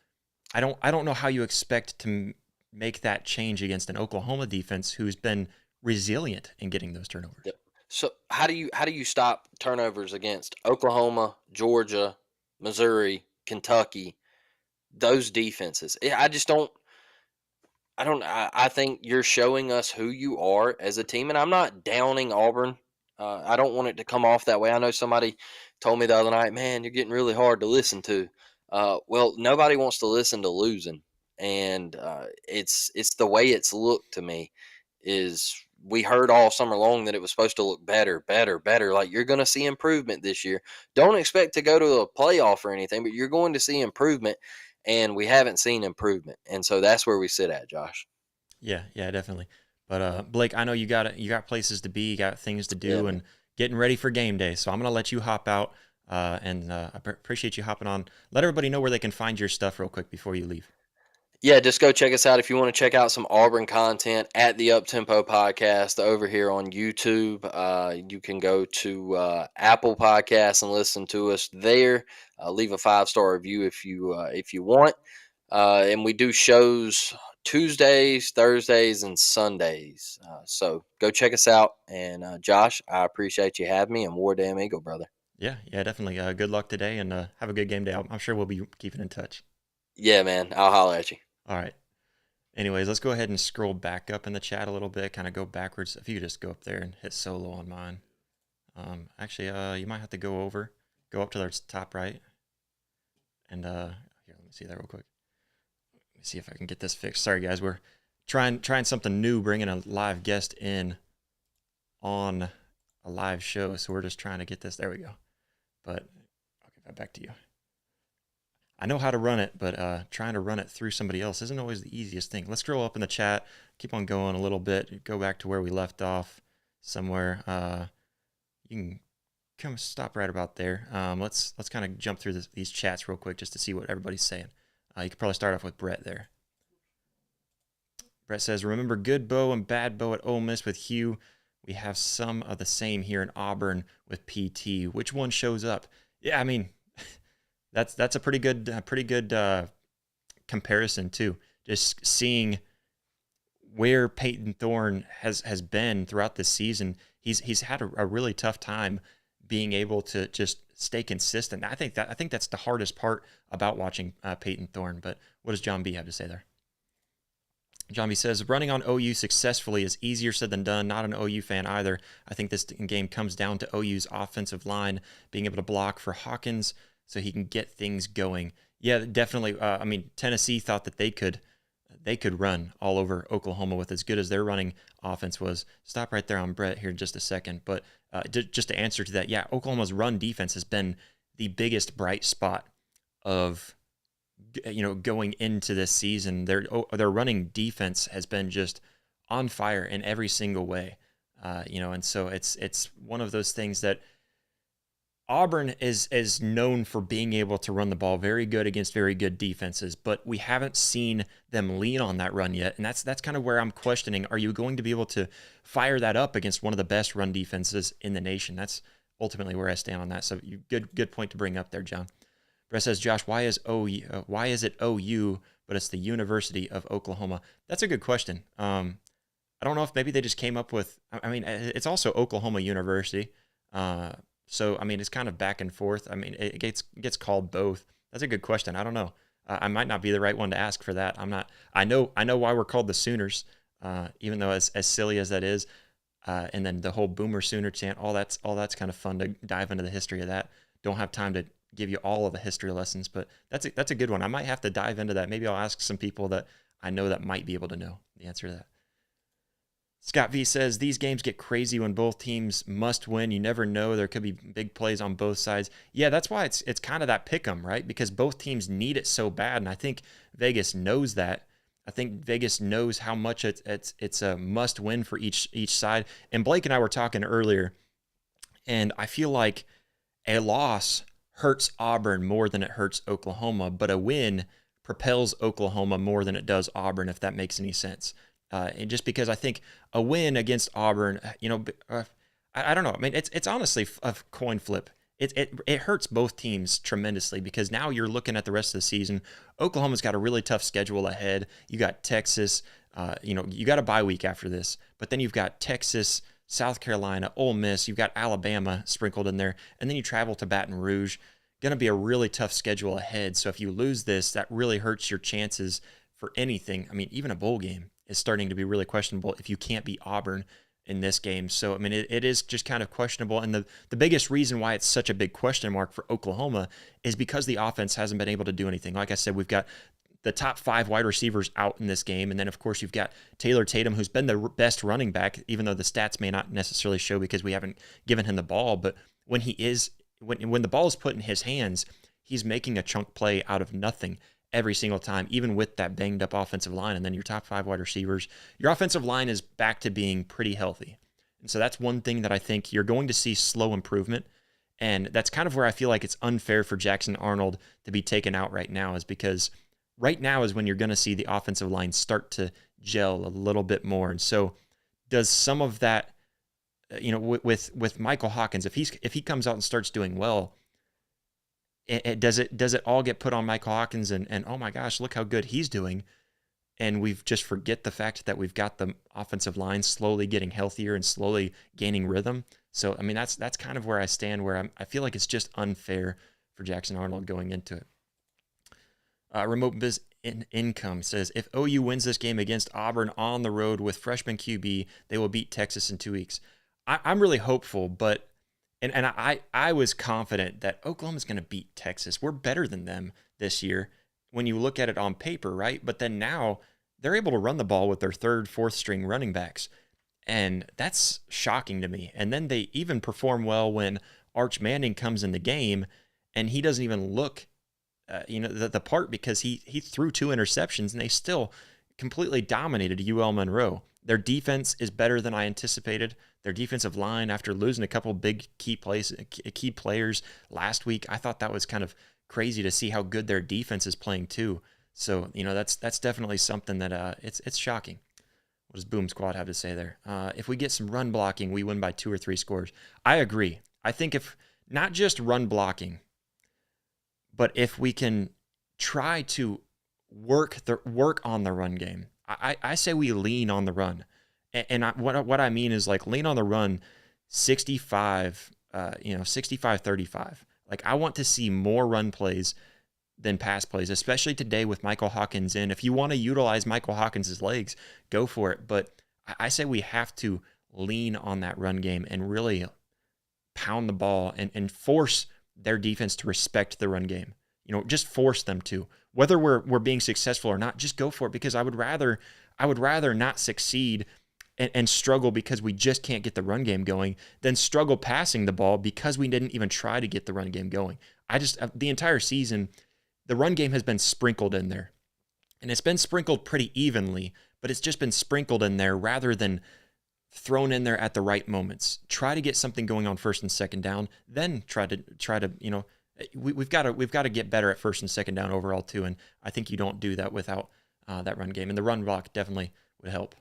I don't know how you expect to make that change against an Oklahoma defense who's been resilient in getting those turnovers. Yep. So how do you stop turnovers against Oklahoma, Georgia, Missouri, Kentucky? Those defenses. I just don't. I don't. I think you're showing us who you are as a team, and I'm not downing Auburn. I don't want it to come off that way. I know somebody told me the other night, "Man, you're getting really hard to listen to." Well, nobody wants to listen to losing, and it's the way it's looked to me. Is we heard all summer long that it was supposed to look better, better, better. Like you're going to see improvement this year. Don't expect to go to a playoff or anything, but you're going to see improvement, and we haven't seen improvement, and so that's where we sit at, Josh. Yeah, definitely. But Blake, I know you got places to be, you got things to Yeah, do, and getting ready for game day. So I'm gonna let you hop out, and appreciate you hopping on. Let everybody know where they can find your stuff real quick before you leave. Yeah, just go check us out if you want to check out some Auburn content at the Uptempo Podcast over here on YouTube. You can go to Apple Podcasts and listen to us there. Leave a 5-star review if you want. And we do shows Tuesdays, Thursdays, and Sundays. So go check us out. And Josh, I appreciate you having me. And War Damn Eagle, brother. Yeah, definitely. Good luck today, and have a good game day. I'm sure we'll be keeping in touch. Yeah, man. I'll holler at you. All right. Anyways, let's go ahead and scroll back up in the chat a little bit, kind of go backwards. If you could just go up there and hit solo on mine. Actually, you might have to go up to the top right. And here, let me see that real quick. Let me see if I can get this fixed. Sorry, guys, we're trying something new, bringing a live guest in on a live show. So we're just trying to get this. There we go. But I'll get that back to you. I know how to run it, but trying to run it through somebody else isn't always the easiest thing. Let's scroll up in the chat, keep on going a little bit, go back to where we left off somewhere. You can come stop right about there. Let's kind of jump through these chats real quick just to see what everybody's saying. You could probably start off with Brett there. Brett says, remember good Bo and bad Bo at Ole Miss with Hugh? We have some of the same here in Auburn with PT. Which one shows up? Yeah, I mean, that's a pretty good comparison too. Just seeing where Peyton Thorne has been throughout this season, he's had a really tough time being able to just stay consistent. I think that's the hardest part about watching Peyton Thorne. But what does John B have to say there? John B says, running on OU successfully is easier said than done. Not an OU fan either. I think this game comes down to OU's offensive line being able to block for Hawkins so he can get things going. Yeah, definitely. I mean, Tennessee thought that they could run all over Oklahoma with as good as their running offense was. Stop right there on Brett here in just a second. But just to answer to that, yeah, Oklahoma's run defense has been the biggest bright spot of going into this season. Their running defense has been just on fire in every single way. And so it's one of those things that Auburn is known for being able to run the ball very good against very good defenses, but we haven't seen them lean on that run yet. And that's kind of where I'm questioning, are you going to be able to fire that up against one of the best run defenses in the nation? That's ultimately where I stand on that. So good point to bring up there, John. Brett says, Josh, why is it OU, but it's the University of Oklahoma? That's a good question. I don't know if maybe they just came up with, I mean, it's also Oklahoma University. So, I mean, it's kind of back and forth. I mean, it gets called both. That's a good question. I don't know. I might not be the right one to ask for that. I know why we're called the Sooners, even though as silly as that is. And then the whole Boomer Sooner chant, all that's kind of fun to dive into the history of that. Don't have time to give you all of the history lessons, but that's a good one. I might have to dive into that. Maybe I'll ask some people that I know that might be able to know the answer to that. Scott V says, these games get crazy when both teams must win. You never know. There could be big plays on both sides. Yeah, that's why it's kind of that pick 'em, right? Because both teams need it so bad, and I think Vegas knows that. I think Vegas knows how much it's a must win for each side. And Blake and I were talking earlier, and I feel like a loss hurts Auburn more than it hurts Oklahoma, but a win propels Oklahoma more than it does Auburn, if that makes any sense. And just because I think a win against Auburn, I don't know. I mean, it's honestly a coin flip. It hurts both teams tremendously because now you're looking at the rest of the season. Oklahoma's got a really tough schedule ahead. You got Texas. You got a bye week after this, but then you've got Texas, South Carolina, Ole Miss. You've got Alabama sprinkled in there, and then you travel to Baton Rouge. Going to be a really tough schedule ahead. So if you lose this, that really hurts your chances for anything. I mean, even a bowl game is starting to be really questionable if you can't beat Auburn in this game. So, I mean, it is just kind of questionable. And the biggest reason why it's such a big question mark for Oklahoma is because the offense hasn't been able to do anything. Like I said, we've got the top 5 wide receivers out in this game. And then, of course, you've got Taylor Tatum, who's been the best running back, even though the stats may not necessarily show because we haven't given him the ball. But when when the ball is put in his hands, he's making a chunk play out of nothing every single time, even with that banged up offensive line. And then your top 5 wide receivers, your offensive line is back to being pretty healthy. And so that's one thing that I think you're going to see slow improvement. And that's kind of where I feel like it's unfair for Jackson Arnold to be taken out right now, is because right now is when you're going to see the offensive line start to gel a little bit more. And so does some of that, with Michael Hawkins, if he comes out and starts doing well, does it all get put on Michael Hawkins and oh my gosh, look how good he's doing? and we've just forget the fact that we've got the offensive line slowly getting healthier and slowly gaining rhythm. So, I mean, that's kind of where I stand, where I feel like it's just unfair for Jackson Arnold going into it. Remote Biz Income says, if OU wins this game against Auburn on the road with freshman QB, they will beat Texas in 2 weeks. I'm really hopeful, but and I was confident that Oklahoma's going to beat Texas. We're better than them this year when you look at it on paper, right? But then now they're able to run the ball with their third, fourth string running backs. And that's shocking to me. And then they even perform well when Arch Manning comes in the game and he doesn't even look the part, because he threw 2 interceptions and they still completely dominated UL Monroe. Their defense is better than I anticipated. Their defensive line, after losing a couple big key players last week, I thought that was kind of crazy to see how good their defense is playing too. So, that's definitely something that it's shocking. What does Boom Squad have to say there? If we get some run blocking, we win by 2 or 3 scores. I agree. I think if not just run blocking, but if we can try to work on the run game, I say we lean on the run. And what I mean is like lean on the run 65, 65-35. Like I want to see more run plays than pass plays, especially today with Michael Hawkins in. If you want to utilize Michael Hawkins' legs, go for it. But I say we have to lean on that run game and really pound the ball and force their defense to respect the run game. Just force them to. Whether we're being successful or not, just go for it, because I would rather not succeed and struggle because we just can't get the run game going than struggle passing the ball because we didn't even try to get the run game going. The entire season, the run game has been sprinkled in there. And it's been sprinkled pretty evenly, but it's just been sprinkled in there rather than thrown in there at the right moments. Try to get something going on first and second down, then try to we've got to get better at first and second down overall too. And I think you don't do that without that run game, and the run block definitely would help.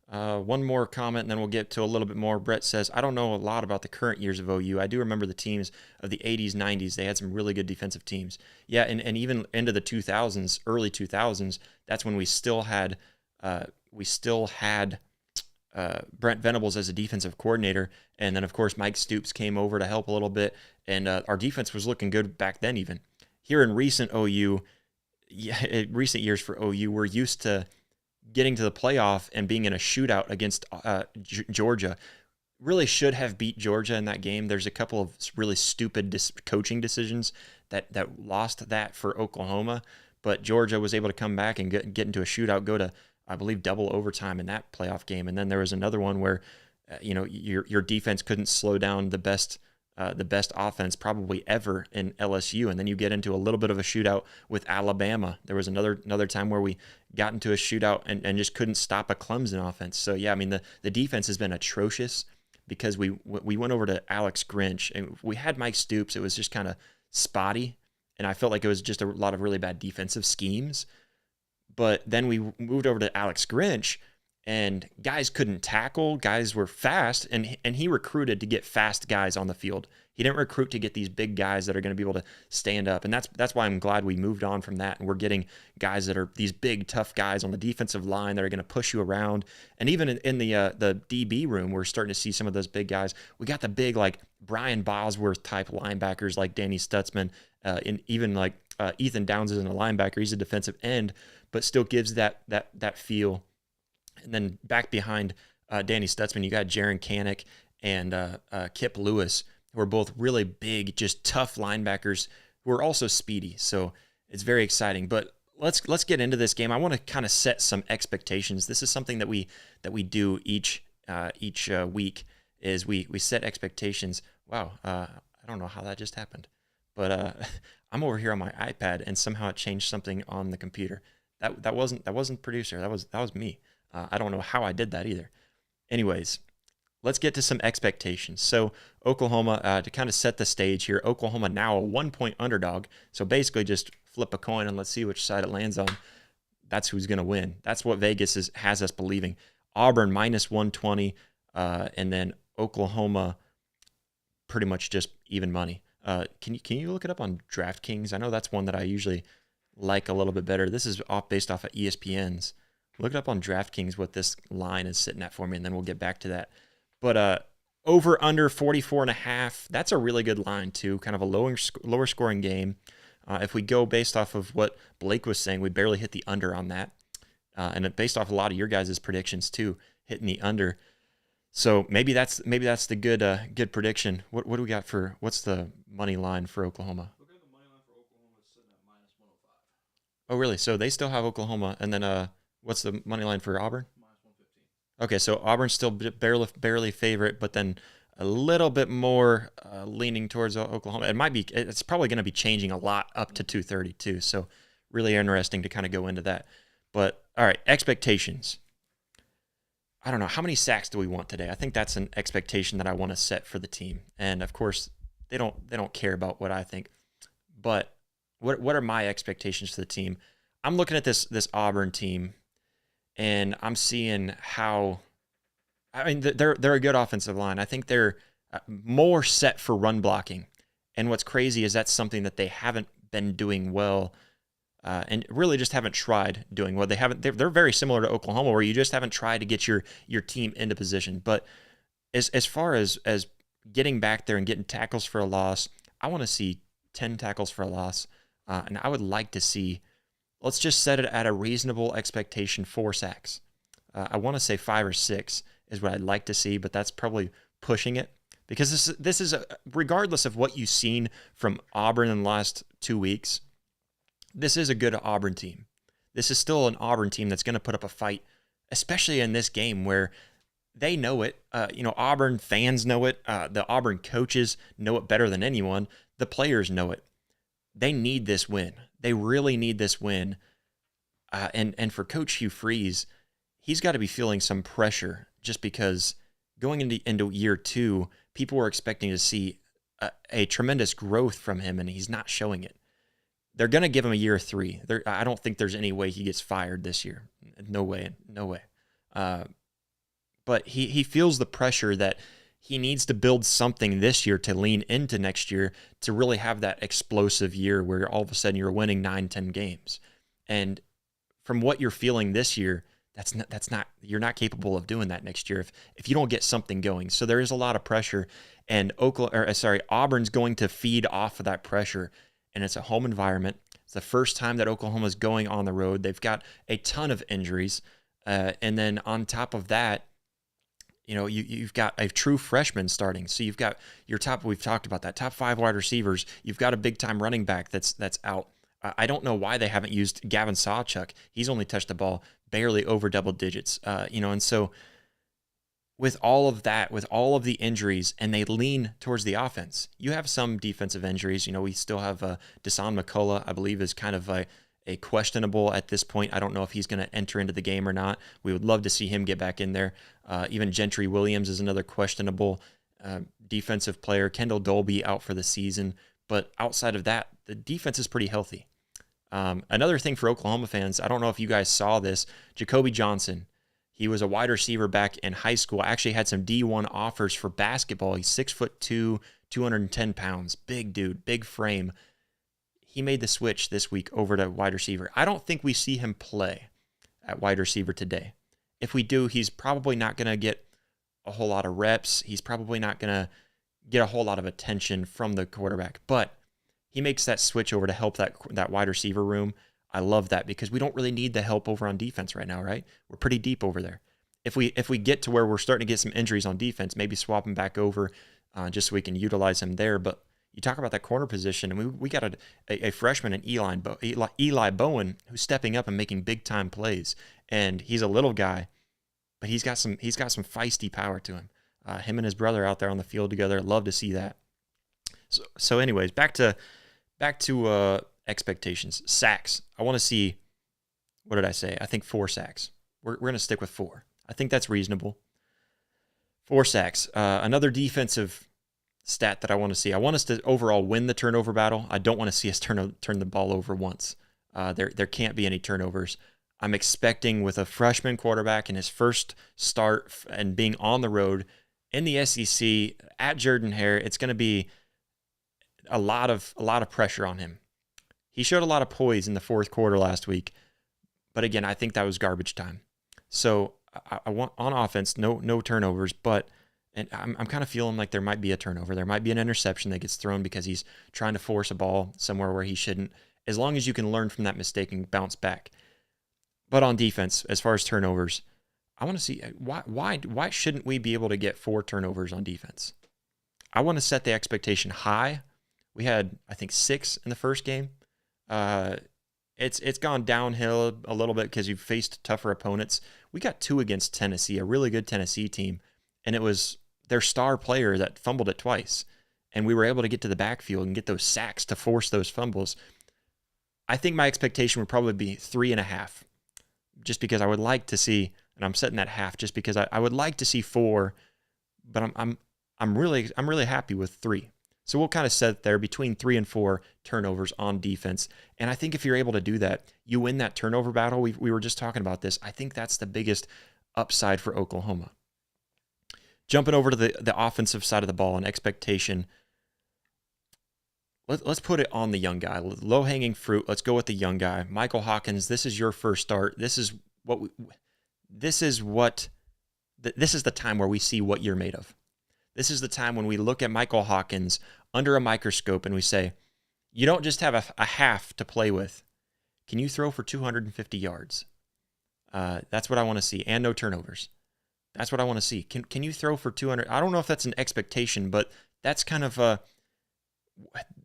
One more comment, and then we'll get to a little bit more. Brett says, I don't know a lot about the current years of OU. I do remember the teams of the 80s, 90s. They had some really good defensive teams. Yeah, and even into the 2000s, early 2000s, that's when we still had Brent Venables as a defensive coordinator. And then, of course, Mike Stoops came over to help a little bit. And our defense was looking good back then even. Here in recent years for OU, we're used to getting to the playoff and being in a shootout against Georgia. Really should have beat Georgia in that game. There's a couple of really stupid coaching decisions that lost that for Oklahoma, but Georgia was able to come back and get into a shootout, go to, I believe, double overtime in that playoff game. And then there was another one where your defense couldn't slow down the best offense probably ever in LSU, and then you get into a little bit of a shootout with Alabama. There was another time where we got into a shootout and just couldn't stop a Clemson offense. So yeah, I mean the defense has been atrocious because we went over to Alex Grinch and we had Mike Stoops. It was just kind of spotty, and I felt like it was just a lot of really bad defensive schemes. But then we moved over to Alex Grinch, and guys couldn't tackle, guys were fast, and he recruited to get fast guys on the field. He didn't recruit to get these big guys that are going to be able to stand up, and that's why I'm glad we moved on from that, and we're getting guys that are these big, tough guys on the defensive line that are going to push you around. And even in the DB room, we're starting to see some of those big guys. We got the big, like, Brian Bosworth type linebackers like Danny Stutzman, and even like Ethan Downs isn't a linebacker. He's a defensive end, but still gives that feel. And then back behind Danny Stutzman, you got Jaron Kanik and Kip Lewis, who are both really big, just tough linebackers who are also speedy. So it's very exciting. But let's get into this game. I want to kind of set some expectations. This is something that we do each week. Is we set expectations. Wow, I don't know how that just happened, but I'm over here on my iPad and somehow it changed something on the computer. That wasn't producer. That was me. I don't know how I did that either. Anyways, let's get to some expectations. So Oklahoma, to kind of set the stage here, Oklahoma now a 1-point underdog. So basically just flip a coin and let's see which side it lands on. That's who's going to win. That's what Vegas has us believing. Auburn minus 120, and then Oklahoma pretty much just even money. Can you look it up on DraftKings? I know that's one that I usually like a little bit better. This is based off of ESPN's. Look it up on DraftKings what this line is sitting at for me, and then we'll get back to that. But over under 44.5, that's a really good line too. Kind of a lower scoring game. If we go based off of what Blake was saying, we barely hit the under on that. And based off a lot of your guys' predictions too, hitting the under. So maybe that's the good prediction. What do we got for, what's the money line for Oklahoma? Look at the money line for Oklahoma is sitting at -105. Oh, really? So they still have Oklahoma, and then what's the money line for Auburn? -115. Okay, so Auburn's still barely favorite, but then a little bit more leaning towards Oklahoma. It's probably going to be changing a lot up to 230 too. So really interesting to kind of go into that. But all right, expectations. I don't know, how many sacks do we want today? I think that's an expectation that I want to set for the team. And of course, they don't care about what I think. But what are my expectations for the team? I'm looking at this Auburn team, and I'm seeing how, I mean, they're a good offensive line. I think they're more set for run blocking. And what's crazy is that's something that they haven't been doing well, and really just haven't tried doing well. They're very similar to Oklahoma, where you just haven't tried to get your team into position. But as far as getting back there and getting tackles for a loss, I want to see 10 tackles for a loss, and I would like to see, let's just set it at a reasonable expectation, 4 sacks. I want to say 5 or 6 is what I'd like to see, but that's probably pushing it, because this is regardless of what you've seen from Auburn in the last 2 weeks, this is a good Auburn team. This is still an Auburn team that's going to put up a fight, especially in this game where they know it. Auburn fans know it. The Auburn coaches know it better than anyone. The players know it. They need this win. They really need this win. And for Coach Hugh Freeze, he's got to be feeling some pressure, just because going into year 2, people were expecting to see a tremendous growth from him, and he's not showing it. They're going to give him a year 3. I don't think there's any way he gets fired this year. No way. But he feels the pressure that he needs to build something this year to lean into next year to really have that explosive year where all of a sudden you're winning 9-10 games. And from what you're feeling this year, you're not capable of doing that next year if you don't get something going. So there is a lot of pressure, and Auburn's going to feed off of that pressure, and it's a home environment. It's the first time that Oklahoma's going on the road. They've got a ton of injuries, and then on top of that, you've got a true freshman starting. So you've got we've talked about that, top 5 wide receivers. You've got a big-time running back that's out. I don't know why they haven't used Gavin Sawchuk. He's only touched the ball barely over double digits. And so with all of that, with all of the injuries, and they lean towards the offense. You have some defensive injuries. We still have Dasan McCullough, I believe, is kind of a questionable at this point. I don't know if he's going to enter into the game or not. We would love to see him get back in there. Even Gentry Williams is another questionable defensive player. Kendall Dolby out for the season. But outside of that, the defense is pretty healthy. Another thing for Oklahoma fans, I don't know if you guys saw this, Jacoby Johnson. He was a wide receiver back in high school. Actually had some D1 offers for basketball. He's 6'2", 210 pounds. Big dude, big frame. He made the switch this week over to wide receiver. I don't think we see him play at wide receiver today. If we do, he's probably not going to get a whole lot of reps. He's probably not going to get a whole lot of attention from the quarterback. But he makes that switch over to help that wide receiver room. I love that, because we don't really need the help over on defense right now, right? We're pretty deep over there. If we get to where we're starting to get some injuries on defense, maybe swap him back over just so we can utilize him there. But you talk about that corner position, and we got a freshman in Eli Bowen who's stepping up and making big time plays. And he's a little guy, but he's got some feisty power to him. Him and his brother out there on the field together. Love to see that. So anyways, back to expectations. Sacks. I want to see, what did I say? I think 4 sacks. We're going to stick with 4. I think that's reasonable. 4 sacks. Another defensive stat that I want to see. I want us to overall win the turnover battle. I don't want to see us turn the ball over once. There can't be any turnovers. I'm expecting, with a freshman quarterback in his first start and being on the road in the SEC at Jordan-Hare, it's going to be a lot of pressure on him. He showed a lot of poise in the fourth quarter last week, but again, I think that was garbage time. So I want on offense, no turnovers, but and I'm kind of feeling like there might be a turnover. There might be an interception that gets thrown because he's trying to force a ball somewhere where he shouldn't. As long as you can learn from that mistake and bounce back. But on defense, as far as turnovers, I want to see why shouldn't we be able to get 4 turnovers on defense? I want to set the expectation high. We had, I think, 6 in the first game. It's gone downhill a little bit because you've faced tougher opponents. We got 2 against Tennessee, a really good Tennessee team, and it was their star player that fumbled it twice. And we were able to get to the backfield and get those sacks to force those fumbles. I think my expectation would probably be 3.5, just because I would like to see, and I'm setting that half just because I would like to see 4, but I'm really happy with 3. So we'll kind of set there between 3 and 4 turnovers on defense. And I think if you're able to do that, you win that turnover battle. We were just talking about this. I think that's the biggest upside for Oklahoma. Jumping over to the offensive side of the ball and expectation, let's put it on the young guy. Low-hanging fruit. Let's go with the young guy. Michael Hawkins, this is your first start. This is the time where we see what you're made of. This is the time when we look at Michael Hawkins under a microscope and we say, you don't just have a half to play with. Can you throw for 250 yards? That's what I want to see, and no turnovers. That's what I want to see. Can you throw for 200? I don't know if that's an expectation, but that's kind of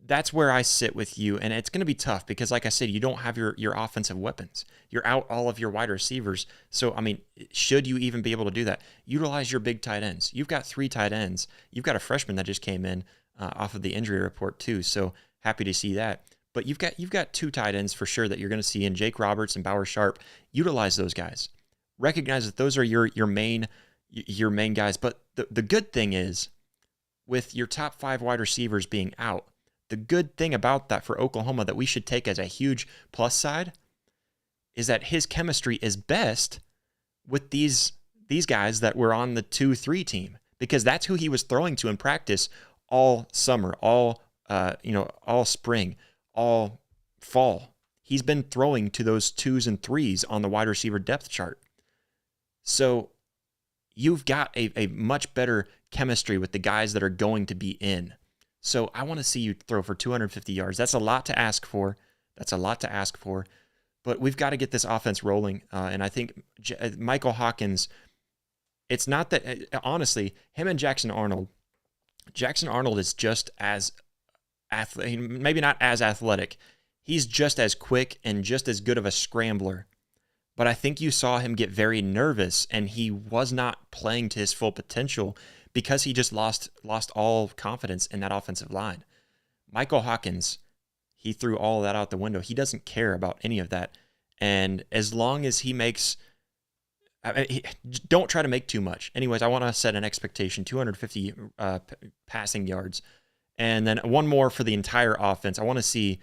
that's where I sit with you, and it's going to be tough because, like I said, you don't have your offensive weapons. You're out all of your wide receivers. So, I mean, should you even be able to do that? Utilize your big tight ends. You've got 3 tight ends. You've got a freshman that just came in off of the injury report too, so happy to see that. But you've got 2 tight ends for sure that you're going to see in Jake Roberts and Bauer Sharp. Utilize those guys. Recognize that those are your main guys. But the good thing is, with your top 5 wide receivers being out, the good thing about that for Oklahoma that we should take as a huge plus side is that his chemistry is best with these guys that were on the 2-3 team, because that's who he was throwing to in practice all summer, all spring, all fall. He's been throwing to those 2s and 3s on the wide receiver depth chart. So you've got a much better chemistry with the guys that are going to be in. So I want to see you throw for 250 yards. That's a lot to ask for. But we've got to get this offense rolling. And I think Michael Hawkins, it's not that, honestly, him and Jackson Arnold is just as maybe not as athletic. He's just as quick and just as good of a scrambler. But I think you saw him get very nervous, and he was not playing to his full potential because he just lost all confidence in that offensive line. Michael Hawkins, he threw all of that out the window. He doesn't care about any of that. And as long as he makes... don't try to make too much. Anyways, I want to set an expectation, 250 passing yards. And then one more for the entire offense. I want to see...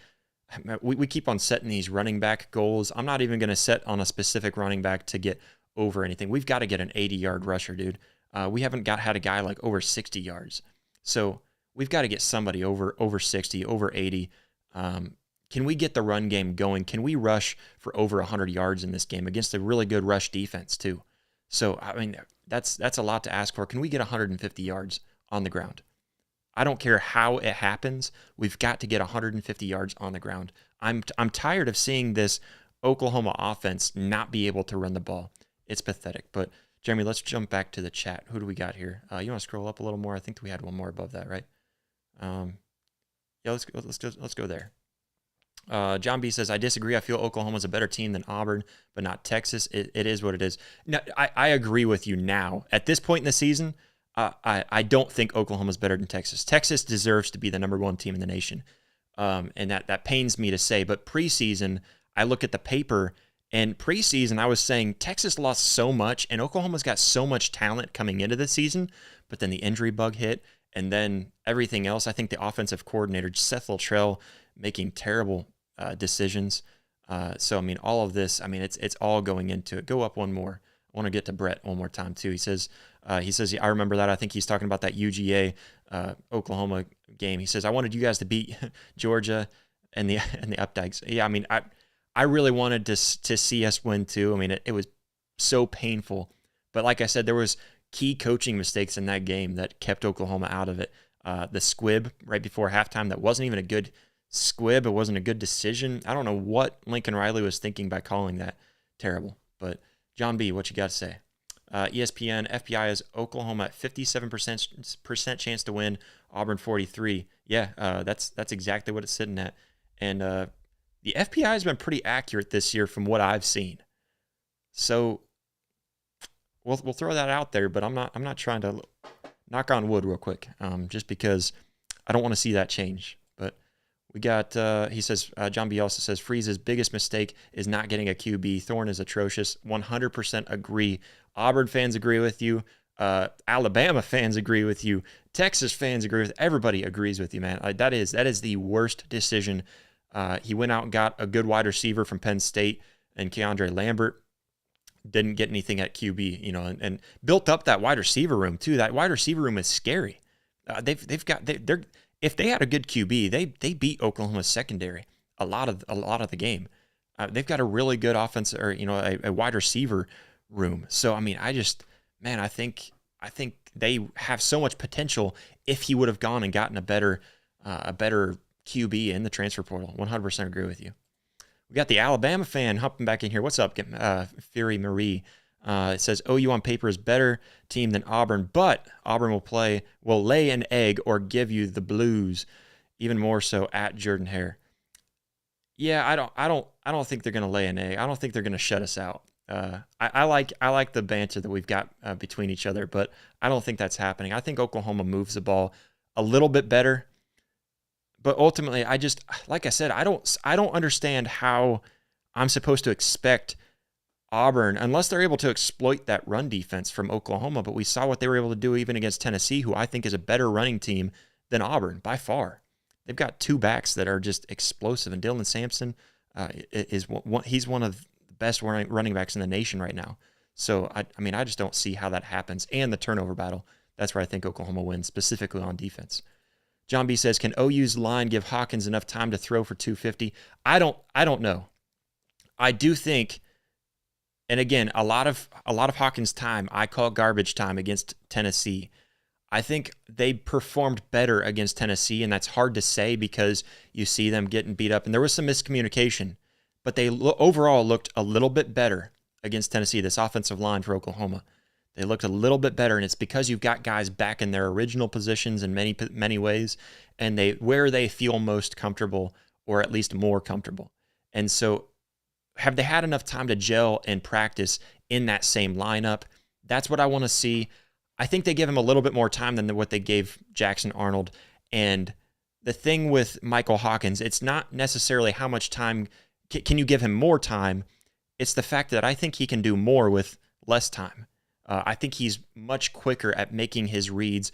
We keep on setting these running back goals. I'm not even going to set on a specific running back to get over anything. We've got to get an 80-yard rusher, dude. We haven't had a guy like over 60 yards. So we've got to get somebody over 60, over 80. Can we get the run game going? Can we rush for over 100 yards in this game against a really good rush defense too? So, I mean, that's a lot to ask for. Can we get 150 yards on the ground? I don't care how it happens. We've got to get 150 yards on the ground. I'm tired of seeing this Oklahoma offense not be able to run the ball. It's pathetic. But Jeremy, let's jump back to the chat. Who do we got here? You want to scroll up a little more? I think we had one more above that, right? Yeah, let's go there. John B says, I disagree. I feel Oklahoma's a better team than Auburn, but not Texas. It is what it is. No, I agree with you now. At this point in the season, I don't think Oklahoma's better than Texas. Texas deserves to be the number 1 team in the nation. And that pains me to say. But preseason, I look at the paper, and preseason I was saying Texas lost so much, and Oklahoma's got so much talent coming into the season, but then the injury bug hit, and then everything else. I think the offensive coordinator, Seth Luttrell, making terrible decisions. So, I mean, all of this, I mean, it's all going into it. Go up one more. I want to get to Brett one more time, too. He says, I remember that. I think he's talking about that UGA Oklahoma game. He says, I wanted you guys to beat Georgia. and the Updikes. Yeah, I mean, I really wanted to see us win too. I mean, it was so painful, but like I said, there was key coaching mistakes in that game that kept Oklahoma out of it. The squib right before halftime, that wasn't even a good squib. It wasn't a good decision. I don't know what Lincoln Riley was thinking by calling that. Terrible. But John B., what you got to say? ESPN, FPI is Oklahoma at 57% chance to win, Auburn 43. Yeah, that's exactly what it's sitting at. And the FPI has been pretty accurate this year from what I've seen. So we'll throw that out there, but I'm not trying to knock on wood real quick, just because I don't want to see that change. But we got, he says, John B. also says, Freeze's biggest mistake is not getting a QB. Thorne is atrocious. 100% agree. Auburn fans agree with you. Alabama fans agree with you. Texas fans agree with. Everybody agrees with you, man. That is the worst decision. He went out and got a good wide receiver from Penn State and Keandre Lambert. Didn't get anything at QB, and built up that wide receiver room too. That wide receiver room is scary. They're if they had a good QB, they beat Oklahoma's secondary a lot of the game. They've got a really good offense, or a wide receiver room. So I mean, I think they have so much potential if he would have gone and gotten a better QB in the transfer portal. 100% agree with you. We got the Alabama fan hopping back in here. What's up, Fury Marie? It says OU on paper is better team than Auburn, but Auburn will lay an egg or give you the blues, even more so at Jordan Hare. Yeah, I don't think they're going to lay an egg. I don't think they're going to shut us out. I like the banter that we've got between each other, but I don't think that's happening. I think Oklahoma moves the ball a little bit better, but ultimately, like I said, I don't understand how I'm supposed to expect Auburn, unless they're able to exploit that run defense from Oklahoma. But we saw what they were able to do even against Tennessee, who I think is a better running team than Auburn by far. They've got two backs that are just explosive, and Dylan Sampson he's one of the best running backs in the nation right now. So I just don't see how that happens. And the turnover battle, that's where I think Oklahoma wins, specifically on defense. John B says, can OU's line give Hawkins enough time to throw for 250? I don't know. I do think. And again, a lot of Hawkins' time, I call garbage time against Tennessee. I think they performed better against Tennessee, and that's hard to say because you see them getting beat up. And there was some miscommunication, but they overall looked a little bit better against Tennessee, this offensive line for Oklahoma. They looked a little bit better, and it's because you've got guys back in their original positions in many ways, and where they feel most comfortable, or at least more comfortable. And so have they had enough time to gel and practice in that same lineup? That's what I want to see. I think they give him a little bit more time than what they gave Jackson Arnold. And the thing with Michael Hawkins, it's not necessarily how much time can you give him more time. It's the fact that I think he can do more with less time. I think he's much quicker at making his reads.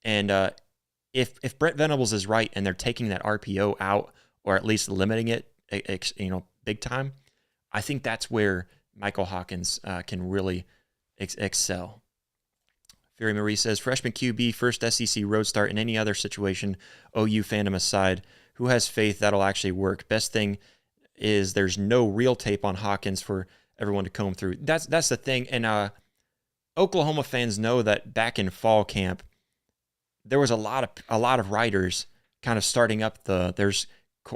And if Brent Venables is right and they're taking that RPO out, or at least limiting it, big time, I think that's where Michael Hawkins can really excel. Fury Marie says, freshman QB, first SEC road start in any other situation, OU fandom aside, who has faith that'll actually work? Best thing is there's no real tape on Hawkins for everyone to comb through. That's the thing. And Oklahoma fans know that back in fall camp, there was a lot of writers kind of starting up there's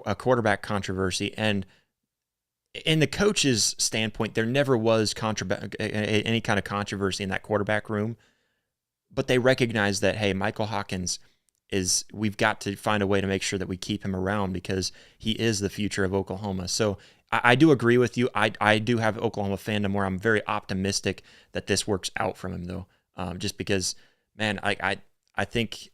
a quarterback controversy, and in the coach's standpoint, there never was any kind of controversy in that quarterback room, but they recognize that, hey, Michael Hawkins we've got to find a way to make sure that we keep him around because he is the future of Oklahoma. So I do agree with you. I do have Oklahoma fandom where I'm very optimistic that this works out from him, though, just because, man, I think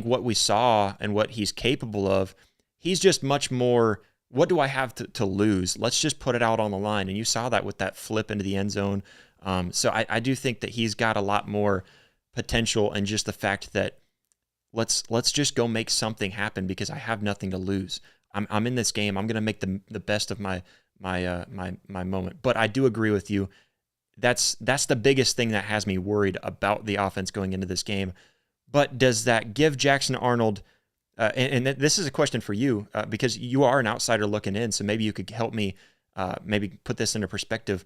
what we saw and what he's capable of, he's just much more. What do I have to lose? Let's just put it out on the line. And you saw that with that flip into the end zone. So I do think that he's got a lot more potential, and just the fact that let's just go make something happen because I have nothing to lose. I'm in this game. I'm going to make the best of my moment. But I do agree with you. That's the biggest thing that has me worried about the offense going into this game. But does that give Jackson Arnold and this is a question for you because you are an outsider looking in, so maybe you could help me maybe put this into perspective.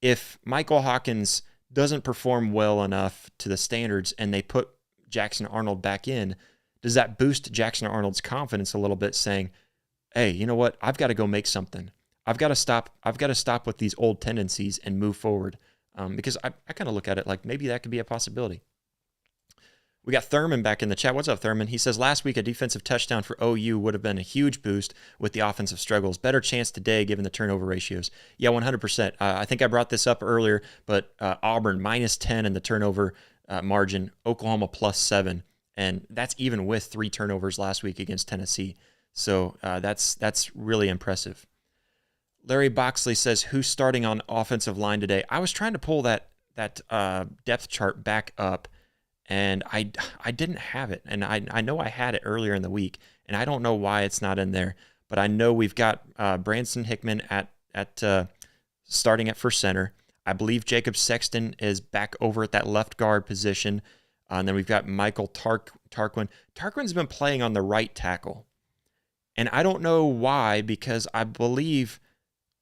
If Michael Hawkins doesn't perform well enough to the standards and they put Jackson Arnold back in, does that boost Jackson Arnold's confidence a little bit, saying, hey, you know what? I've got to go make something. I've got to stop with these old tendencies and move forward. Because I kind of look at it like maybe that could be a possibility. We got Thurman back in the chat. What's up, Thurman? He says, last week a defensive touchdown for OU would have been a huge boost with the offensive struggles. Better chance today given the turnover ratios. Yeah, 100%. I think I brought this up earlier, but Auburn -10 in the turnover margin, Oklahoma +7. And that's even with 3 turnovers last week against Tennessee. So that's really impressive. Larry Boxley says, who's starting on offensive line today? I was trying to pull that depth chart back up, and I didn't have it. And I know I had it earlier in the week, and I don't know why it's not in there. But I know we've got Branson Hickman at starting at first center. I believe Jacob Sexton is back over at that left guard position. And then we've got Michael Tarquin. Tarquin's been playing on the right tackle. And I don't know why, because I believe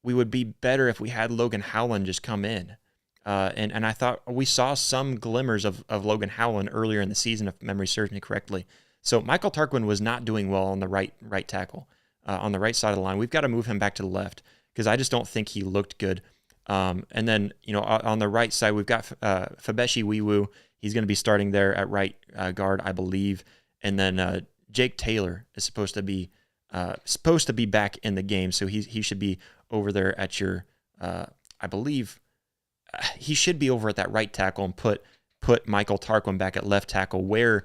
we would be better if we had Logan Howland just come in. And I thought we saw some glimmers of Logan Howland earlier in the season, if memory serves me correctly. So Michael Tarquin was not doing well on the right tackle, on the right side of the line. We've got to move him back to the left because I just don't think he looked good. And then, on the right side, we've got Fabeshi Wiwu. He's going to be starting there at right guard, I believe. And then Jake Taylor is supposed to be back in the game, so he should be over there at your, I believe, he should be over at that right tackle and put Michael Tarquin back at left tackle where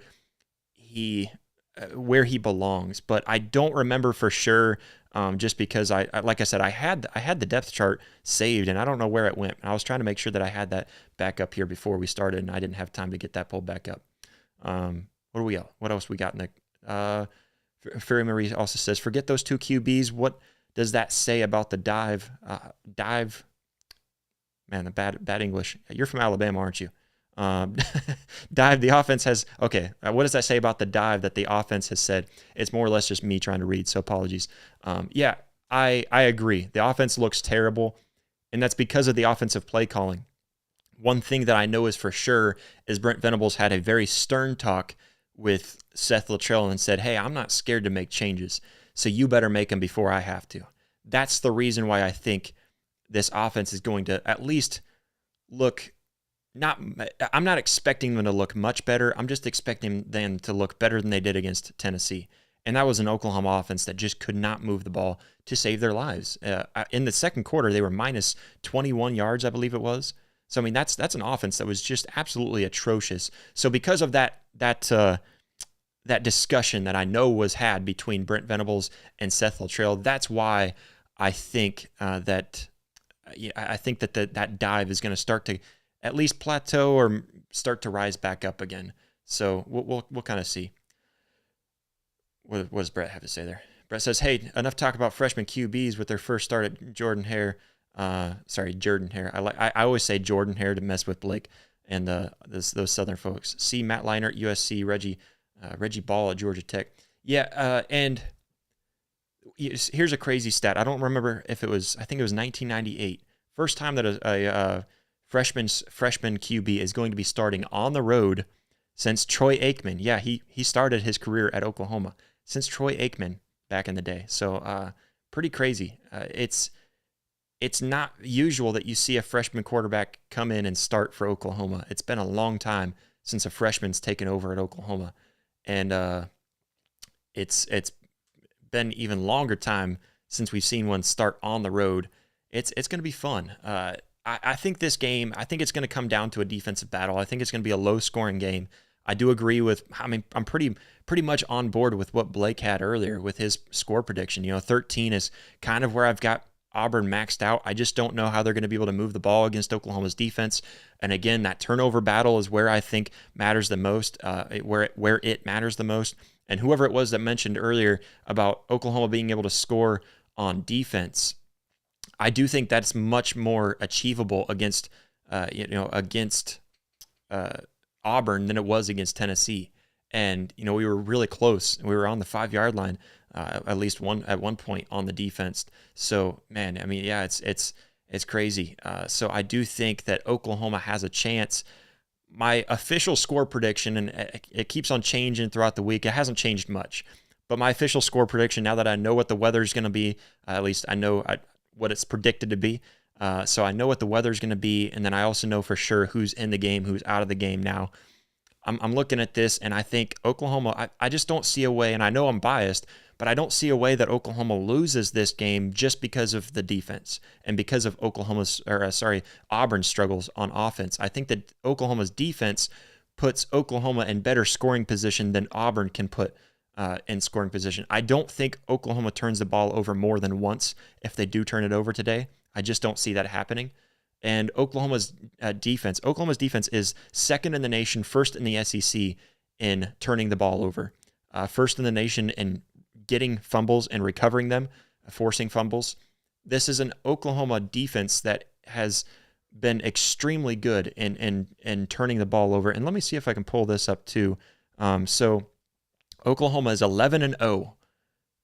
he belongs. But I don't remember for sure, just because I like I said, I had the depth chart saved and I don't know where it went. I was trying to make sure that I had that back up here before we started, and I didn't have time to get that pulled back up. What else we got in the? Ferry Marie also says, forget those 2 QBs. What does that say about the dive? Man, the bad English. You're from Alabama, aren't you? Dive, the offense has, okay, what does that say about the dive that the offense has said? It's more or less just me trying to read, so apologies. Yeah, I agree. The offense looks terrible, and that's because of the offensive play calling. One thing that I know is for sure is Brent Venables had a very stern talk with Seth Luttrell and said, hey, I'm not scared to make changes, so you better make them before I have to. That's the reason why I think this offense is going to at least look I'm not expecting them to look much better. I'm just expecting them to look better than they did against Tennessee. And that was an Oklahoma offense that just could not move the ball to save their lives. In the second quarter, they were minus 21 yards, I believe it was. So, I mean, that's an offense that was just absolutely atrocious. So because of that discussion that I know was had between Brent Venables and Seth Luttrell, that's why I think that dive is going to start to at least plateau or start to rise back up again. So we'll kind of see. What does Brett have to say there? Brett says, hey, enough talk about freshman QBs with their first start at Jordan Hare. I always say Jordan Hare to mess with Blake and those Southern folks. See Matt Leinart, USC, Reggie Ball at Georgia Tech. Yeah, and here's a crazy stat. I don't remember if it was, I think it was 1998. First time that a freshman QB is going to be starting on the road since Troy Aikman. Yeah, he started his career at Oklahoma since Troy Aikman back in the day. So pretty crazy. It's not usual that you see a freshman quarterback come in and start for Oklahoma. It's been a long time since a freshman's taken over at Oklahoma. And it's been even longer time since we've seen one start on the road. It's going to be fun. I think this game, I think it's going to come down to a defensive battle. I think it's going to be a low-scoring game. I do agree with, I'm pretty much on board with what Blake had earlier with his score prediction. 13 is kind of where I've got Auburn maxed out. I just don't know how they're going to be able to move the ball against Oklahoma's defense. And again, that turnover battle is where I think matters the most, where it matters the most. And whoever it was that mentioned earlier about Oklahoma being able to score on defense, I do think that's much more achievable against Auburn than it was against Tennessee. And, we were really close. We were on the 5-yard line, at least at one point on the defense. So, man, I mean, yeah, it's crazy. So I do think that Oklahoma has a chance. My official score prediction, and it keeps on changing throughout the week. It hasn't changed much. But my official score prediction, now that I know what the weather's going to be, at least I know what it's predicted to be. So I know what the weather's going to be, and then I also know for sure who's in the game, who's out of the game now. I'm looking at this, and I think Oklahoma, I just don't see a way, and I know I'm biased, but I don't see a way that Oklahoma loses this game just because of the defense and because of Auburn's struggles on offense. I think that Oklahoma's defense puts Oklahoma in better scoring position than Auburn can put in scoring position. I don't think Oklahoma turns the ball over more than once if they do turn it over today. I just don't see that happening. And Oklahoma's defense is second in the nation, first in the SEC in turning the ball over, first in the nation in getting fumbles and recovering them, forcing fumbles. This is an Oklahoma defense that has been extremely good in turning the ball over. And let me see if I can pull this up too. So Oklahoma is 11-0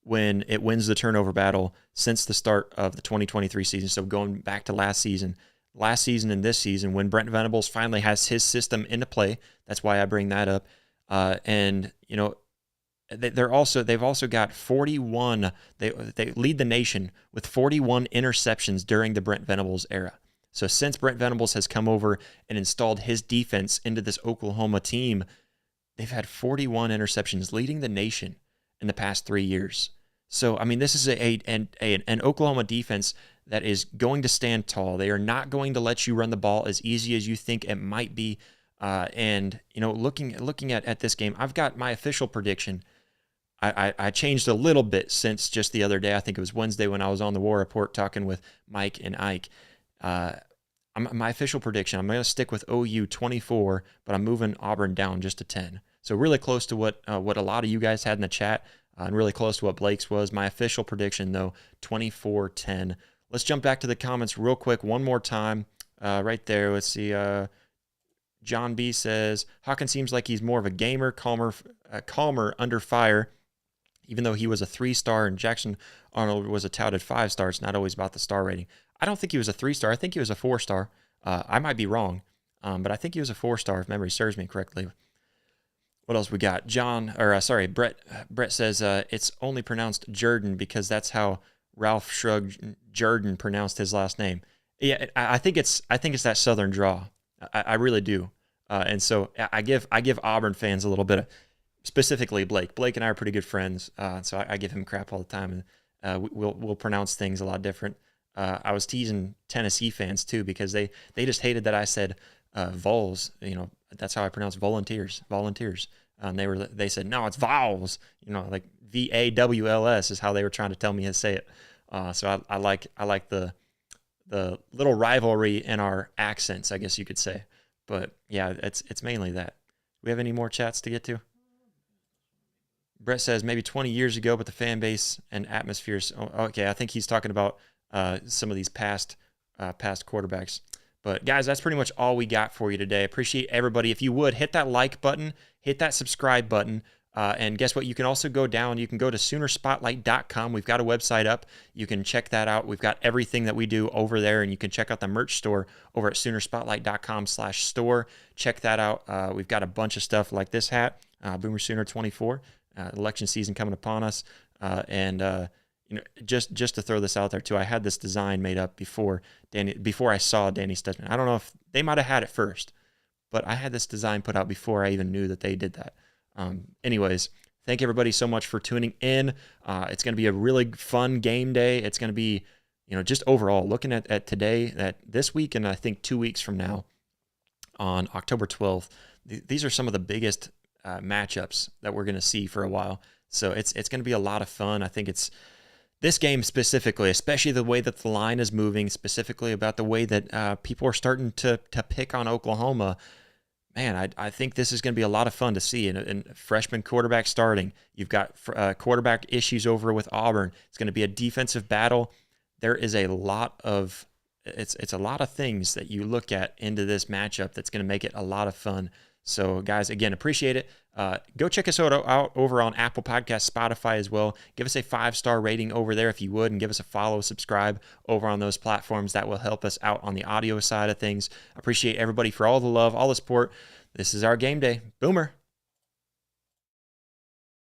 when it wins the turnover battle since the start of the 2023 season. So going back to last season and this season, when Brent Venables finally has his system into play. That's why I bring that up. They've also got 41. They lead the nation with 41 interceptions during the Brent Venables era. So since Brent Venables has come over and installed his defense into this Oklahoma team, they've had 41 interceptions, leading the nation in the past 3 years. So, I mean, this is an Oklahoma defense that is going to stand tall. They are not going to let you run the ball as easy as you think it might be. Looking at this game, I've got my official prediction. I changed a little bit since just the other day. I think it was Wednesday when I was on the War Report talking with Mike and Ike. My official prediction, I'm going to stick with OU 24, but I'm moving Auburn down just to 10. So really close to what a lot of you guys had in the chat, and really close to what Blake's was. My official prediction, though, 24-10. Let's jump back to the comments real quick one more time. Right there, let's see. John B says, Hawkins seems like he's more of a gamer, calmer under fire, even though he was a 3-star and Jackson Arnold was a touted 5-star. It's not always about the star rating. I don't think he was a 3-star. I think he was a 4-star. I might be wrong, but I think he was a 4-star if memory serves me correctly. What else we got? Brett says it's only pronounced Jordan because that's how Ralph Shrugged Jordan pronounced his last name. Yeah, I think it's that Southern draw. I really do. And so I give Auburn fans a little bit of, specifically Blake. Blake and I are pretty good friends, so I give him crap all the time, and we'll pronounce things a lot different. I was teasing Tennessee fans too because they just hated that I said vols. That's how I pronounce volunteers. And they said no, it's vols. Like VAWLS is how they were trying to tell me to say it. So I like the little rivalry in our accents, I guess you could say. But yeah, it's mainly that. We have any more chats to get to? Brett says maybe 20 years ago, but the fan base and atmospheres. Oh, okay, I think he's talking about some of these past quarterbacks. But guys, that's pretty much all we got for you today. Appreciate everybody. If you would, hit that like button, hit that subscribe button. And guess what? You can also go down. You can go to Soonerspotlight.com. We've got a website up. You can check that out. We've got everything that we do over there, and you can check out the merch store over at Soonerspotlight.com/store. Check that out. We've got a bunch of stuff like this hat, Boomer Sooner 24. Election season coming upon us, just to throw this out there too. I had this design made up before I saw Danny Stedman. I don't know if they might have had it first, but I had this design put out before I even knew that they did that. Anyways, thank everybody so much for tuning in. It's going to be a really fun game day. It's going to be, just overall looking at today, at this week, and I think 2 weeks from now on October 12th, these are some of the biggest matchups that we're going to see for a while. So it's going to be a lot of fun. I think it's this game specifically, especially the way that the line is moving, specifically about the way that people are starting to pick on Oklahoma. Man, I think this is going to be a lot of fun to see. And freshman quarterback starting. You've got quarterback issues over with Auburn. It's going to be a defensive battle. There is a lot of things that you look at into this matchup that's going to make it a lot of fun. So, guys, again, appreciate it. Go check us out over on Apple Podcasts, Spotify as well. Give us a 5-star rating over there if you would, and give us a follow, subscribe over on those platforms. That will help us out on the audio side of things. Appreciate everybody for all the love, all the support. This is our game day. Boomer.